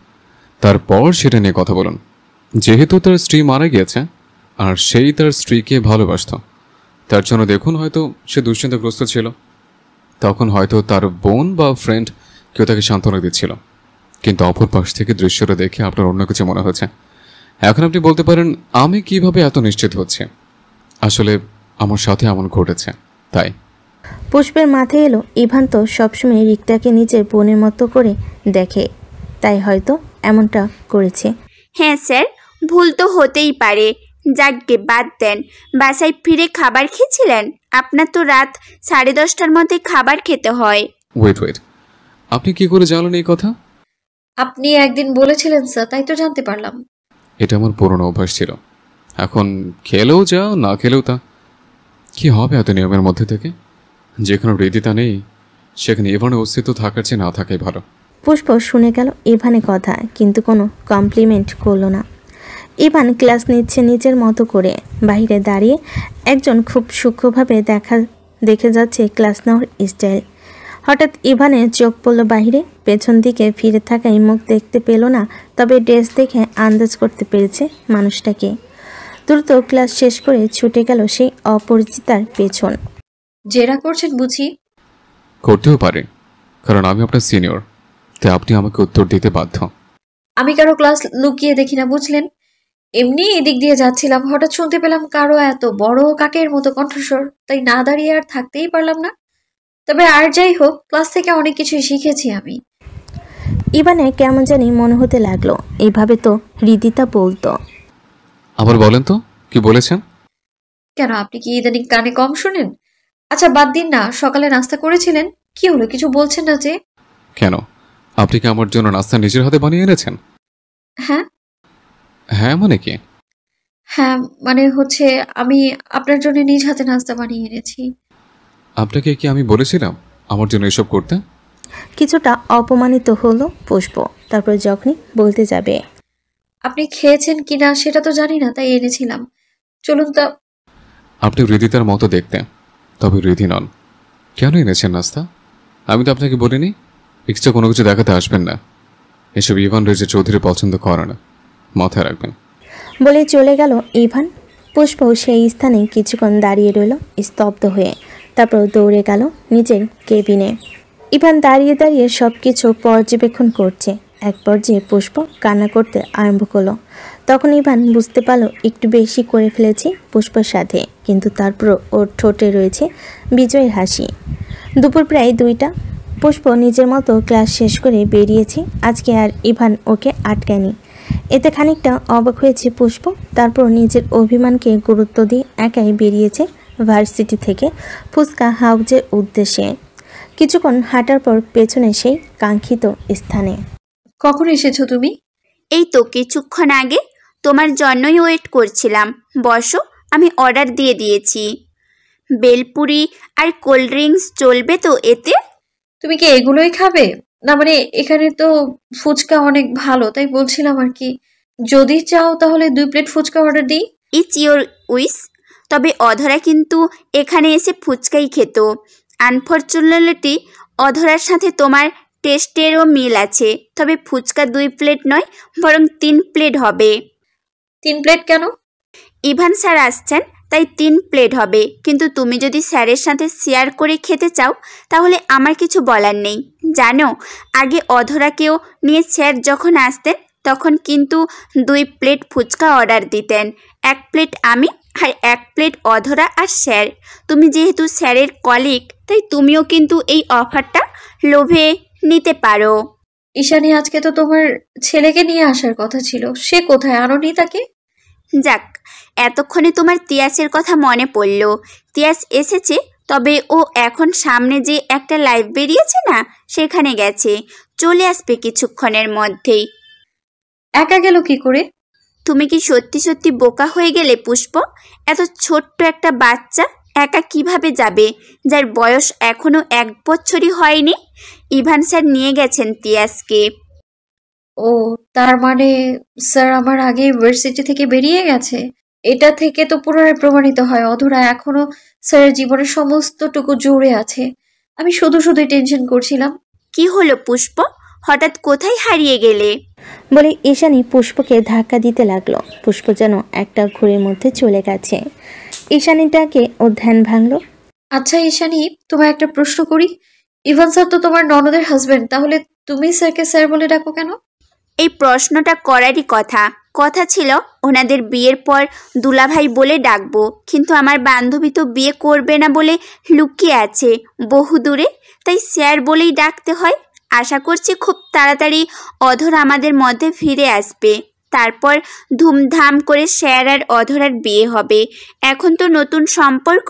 তারপর সেটা নিয়ে কথা বলুন। যেহেতু তার স্ত্রী মারা গিয়েছে আর সেই তার স্ত্রীকে ভালোবাসত, তার জন্য দেখুন হয়তো সে দুশ্চিন্তাগ্রস্ত ছিল। তখন হয়তো তার বোন বা ফ্রেন্ড কেউ তাকে সান্ত্বনা দিচ্ছিল, কিন্তু অপর পাশ থেকে দৃশ্যটা দেখে আপনার অন্য কিছু মনে হয়েছে। এখন আপনি বলতে পারেন আমি কিভাবে এত নিশ্চিত হচ্ছে? আসলে আমার সাথে এমন ঘটেছে তাই। পুষ্পের মাথায় এলো, ইভান তো সবসময় রিক্তাকে নিজের বোনের মতো করে দেখে, তাই হয়তো এমনটা করেছে। হ্যাঁ স্যার, ভুল তো হতেই পারে। যাকগে বাদ দেন। বাসায় ফিরে খাবার খেয়েছিলেন? আপনার তো রাত 10:30টার মধ্যে খাবার খেতে হয়। ওয়েট, আপনি কি করে জানলেন এই কথা? আপনি একদিন বলেছিলেন স্যার, তাই তো জানতে পারলাম। এটা আমার পুরনো অভ্যাস ছিল। এখন খেলেও যা, না খেলেও তা। কি হবে এত নিয়মের মধ্যে থেকে? যেখানে হৃদিতা নেই সেখানে ইভানের অস্তিত্ব থাকার চেয়ে না থাকাই ভালো। পুষ্প শুনে গেল ইভানের কথা, কিন্তু কোনো কমপ্লিমেন্ট করলো না। ইভান ক্লাস নিচ্ছে নিজের মতো করে। বাইরে দাঁড়িয়ে একজন খুব সূক্ষ্মভাবে দেখে যাচ্ছে ক্লাস নেওয়ার স্টাইল। হঠাৎ ইভানের চোখ পড়ল বাইরে। পেছন দিকে ফিরে থাকায় মুখ দেখতে পেল না, তবে ড্রেস দেখে আন্দাজ করতে পেরেছে মানুষটাকে। দ্রুত ক্লাস শেষ করে ছুটে গেল সেই অপরিচিতার পেছন। জেরা করছেন বুঝি? করতেও পারে, কারণ আমি আপনার সিনিয়র, তাই আপনি আমাকে উত্তর দিতে বাধ্য। আমি কারো ক্লাস লুকিয়ে দেখি না, বুঝলেন? এমনি এদিক দিয়ে যাচ্ছিলাম, হঠাৎ শুনতে পেলাম কারো এত বড় কাকের মতো কণ্ঠস্বর, তাই না দাঁড়িয়ে আর থাকতেই পারলাম না। তবে আর যাই হোক, ক্লাস থেকে অনেক কিছুই শিখেছি আমি। ইভানে কেমন জানি মনে হতে লাগলো, এইভাবে তো হৃদিতা বলতো। আবার বলেন তো কি বলেছেন? কেন, আপনি কি ইদানিং কানে কম শুনেন? আচ্ছা বাদ দিন না, সকালে নাস্তা করেছিলেন? কি হলো, কিছু বলছেন না যে? কেন, আপনি কি আমার জন্য নাস্তা নিজের হাতে বানিয়ে এনেছেন? হ্যাঁ। হ্যাঁ মানে কি? হ্যাঁ মানে হচ্ছে, আমি আপনার জন্য নিজ হাতে নাস্তা বানিয়ে এনেছি। আপনাকে কি আমি বলেছিলাম আমার জন্য এসব করতে? কিছুটা অপমানিত হলো পুষ্প। তারপর যখনই বলতে যাবে, আপনি খেয়েছেন কিনা সেটা তো জানি না, তাই এনেছিলাম। চলুন তো। আপনি হৃদিতার মতো দেখতে, তবে হৃদি নন। কেন এনেছেন নাস্তা? আমি তো আপনাকে বলিনি এক্সট্রা কোনো কিছু দেখাতে আসবেন না। এসব ইভান রেজা চৌধুরী পছন্দ করে না, মাথায় রাখবেন। বলে চলে গেল ইভান। পুষ্প সেই স্থানে কিছুক্ষণ দাঁড়িয়ে রইল স্তব্ধ হয়ে, তারপর দৌড়ে গেল নিজের কেবিনে। ইভান দাঁড়িয়ে দাঁড়িয়ে সব কিছু পর্যবেক্ষণ করছে। এক পর্যায়ে পুষ্প কান্না করতে আরম্ভ করলো। তখন ইভান বুঝতে পারলো একটু বেশি করে ফেলেছে পুষ্পর সাথে, কিন্তু তারপরও ওর ঠোঁটে রয়েছে বিজয়ের হাসি। দুপুর প্রায় 2টা। পুষ্প নিজের মতো ক্লাস শেষ করে বেরিয়েছে। আজকে আর ইভান ওকে আটকায়নি। এতে খানিকটা অবাক হয়েছে পুষ্প। তারপর নিজের অভিমানকে গুরুত্ব দিয়ে একাই বেরিয়েছে ভার্সিটি থেকে ফুচকা হাউজের উদ্দেশ্যে। কিছুক্ষণ হাঁটার পর পেছনে সেই কাঙ্ক্ষিত স্থানে। কখন এসেছো তুমি? এই তো কিছুক্ষণ আগে। তোমার জন্যই ওয়েট করছিলাম। বসো, আমি অর্ডার দিয়ে দিয়েছি। বেলপুরি আর কোল্ড ড্রিঙ্কস চলবে তো এতে? তুমি কি এগুলোই খাবে? না মানে এখানে তো ফুচকা অনেক ভালো, তাই বলছিলাম আর কি। যদি চাও তাহলে 2 প্লেট ফুচকা অর্ডার দিই। It's your wish. তবে অধরা কিন্তু এখানে এসে ফুচকাই খেত। আনফর্চুনেটলি অধরার সাথে তোমার টেস্টেরও মিল আছে। তবে ফুচকা 2 প্লেট নয়, বরং 3 প্লেট হবে। 3 প্লেট কেন? ইভান স্যার আসছেন, তাই 3 প্লেট হবে। কিন্তু তুমি যদি স্যারের সাথে শেয়ার করে খেতে চাও তাহলে আমার কিছু বলার নেই। জানো, আগে অধরাকেও নিয়ে স্যার যখন আসতেন তখন কিন্তু 2 প্লেট ফুচকা অর্ডার দিতেন। 1 প্লেট আমি আর 1 প্লেট অধরা আর স্যার। তুমি যেহেতু স্যারের কলিগ, তাই তুমিও কিন্তু এই অফারটা লোভে নিতে পারো। ঈশানী, আজকে তো তোমার ছেলেকে নিয়ে আসার কথা ছিল, সে কোথায়? আনোনি তাকে? যাক, এতক্ষণে তোমার তিয়াসের কথা মনে পড়ল। তিয়াস এসেছে, তবে ও এখন সামনে যে একটা লাইভ বেরিয়েছে না, সেখানে গেছে। চলে আসবে কিছুক্ষণের মধ্যেই। একা গেল কি করে? তুমি কি সত্যি সত্যি বোকা হয়ে গেলে পুষ্প? এত ছোট্ট একটা বাচ্চা একা কিভাবে যাবে, যার বয়স এখনো 1 বছরই হয়নি? ইভান স্যার নিয়ে গেছেন তিয়াসকে। ও, তার মানে স্যার আমার আগে ইউনিভার্সিটি থেকে বেরিয়ে গেছে। এটা থেকে তো পুনরায় প্রমাণিত হয় অধরা এখনো স্যারের জীবনের সমস্তটুকু জুড়ে আছে। আমি শুধুই টেনশন করছিলাম। কি হলো পুষ্প, হঠাৎ কোথায় হারিয়ে গেলে? বলে ঈশানী পুষ্পকে ধাক্কা দিতে লাগলো। পুষ্প যেন একটা ঘুরের মধ্যে চলে গেছে। ঈশানীটাকে ও ধ্যান ভাঙলো। আচ্ছা ঈশানী, তোমায় একটা প্রশ্ন করি। ইভান স্যার তো তোমার ননদের হাজবেন্ড, তাহলে তুমি স্যারকে স্যার বলে ডাকো কেন? এই প্রশ্নটা করারই কথা ছিল ওনাদের বিয়ের পর দুলাভাই বলে ডাকবো, কিন্তু আমার বান্ধবী তো বিয়ে করবে না বলে লুকিয়ে আছে বহু দূরে, তাই স্যার বলেই ডাকতে হয়। আশা করছি খুব তাড়াতাড়ি অধর আমাদের মধ্যে ফিরে আসবে। তারপর ধুমধাম করে স্যার আর অধরার বিয়ে হবে। এখন তো নতুন সম্পর্ক।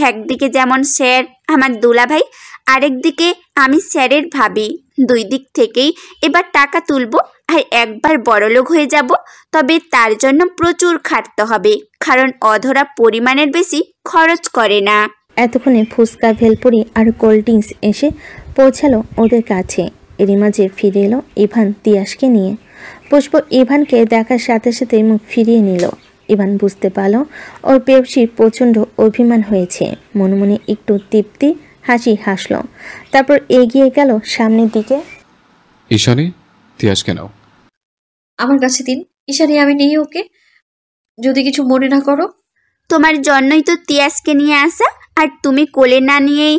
একদিকে যেমন স্যার আমার দুলাভাই, আরেকদিকে আমি স্যারের ভাবি। 2 দিক থেকেই এবার টাকা তুলবো আর একবার বড়লোক হয়ে যাব। তবে তার জন্য প্রচুর খাটতে হবে, কারণ অধরা পরিমাণের বেশি খরচ করে না। এতক্ষণে ফুচকা, ভেলপুরি আর কোল্ড ড্রিঙ্কস এসে পৌঁছালো ওদের কাছে। এরই মাঝে ফিরে এলো ইভান তিয়াসকে নিয়ে। পুষ্প ইভানকে দেখার সাথে সাথে মুখ ফিরিয়ে নিল। ইভান বুঝতে পারল ওর পেপসির প্রচণ্ড অভিমান হয়েছে। মনে মনে একটু তৃপ্তি হাসি হাসলো। তারপর এগিয়ে গেল সামনের দিকে। ঈশানী, তিয়াসকে নাও। আমার কাছে দিন। ঈশানী, আমি নেই ওকে, যদি কিছু মনে না করো। তোমার জন্যই তো তিয়াসকে নিয়ে আসা, আর তুমি কোলে না নিয়েই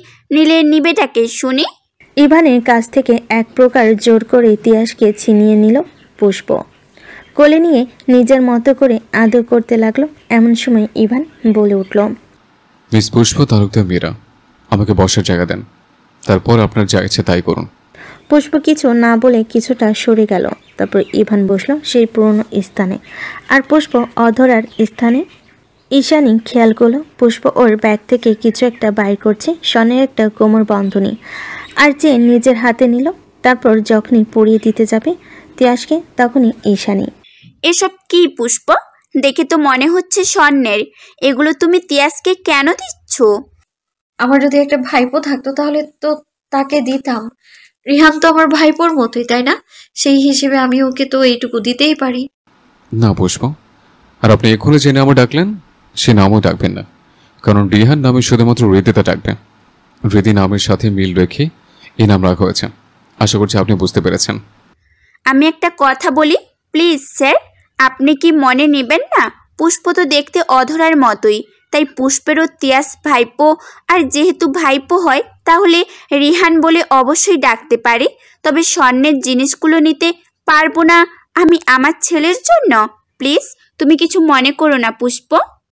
নিবেটাকে শুনি। ইভানের কাছ থেকে এক প্রকার জোর করে তিয়াসকে ছিনিয়ে নিল পুষ্প। কোলে নিয়ে নিজের মতো করে আদর করতে লাগলো। এমন সময় ইভান বলে উঠল, মিস পুষ্প তালুকদার মীরা, আমাকে বসার জায়গা দেন, তারপর আপনার যা ইচ্ছে তাই করুন। পুষ্প কিছু না বলে কিছুটা সরে গেল। তারপর ইভান বসলো সেই পুরনো স্থানে, আর পুষ্প অধরার স্থানে। ঈশানী খেয়াল করলো পুষ্প ওর ব্যাগ থেকে কিছু একটা বাইর করছে, স্বর্ণের একটা কোমর বন্ধনী, আর যে নিজের হাতে নিল। তারপর যখনই পরিয়ে দিতে যাবে তিয়াসকে, তখনই ঈশানী, এসব কি পুষ্প? দেখে তো মনে হচ্ছে স্বর্ণের। এগুলো তুমি তিয়াসকে কেন দিচ্ছ? আমার যদি একটা ভাইপো থাকতো তাহলে তো তাকে দিতাম। রিহান তো আমার ভাইপোর মতোই, তাই না? সেই হিসেবে আমি ওকে তো এইটুকু দিতেই পারি। না পুষ্প, আর আপনি এখনই যে নামও ডাকলেন সে নামও ডাকবেন না, কারণ রিহান নামে শুধুমাত্র হৃদিতা ডাকবেন। হৃদি নামের সাথে মিল রেখে এই নাম রাখা হয়েছে। আশা করছি আপনি বুঝতে পেরেছেন। আমি একটা কথা বলি প্লিজ স্যার, আপনি কি মনে নেবেন না? পুষ্প তো দেখতে অধরার মতোই, তাই পুষ্পেরও তিয়াস ভাইপো, আর যেহেতু ভাইপো হয় তাহলে রিহান বলে অবশ্যই ডাকতে পারে। তবে স্বর্ণের জিনিসগুলো নিতে পারবো না আমি আমার ছেলের জন্য। প্লিজ, তুমি কিছু মনে করো না পুষ্প।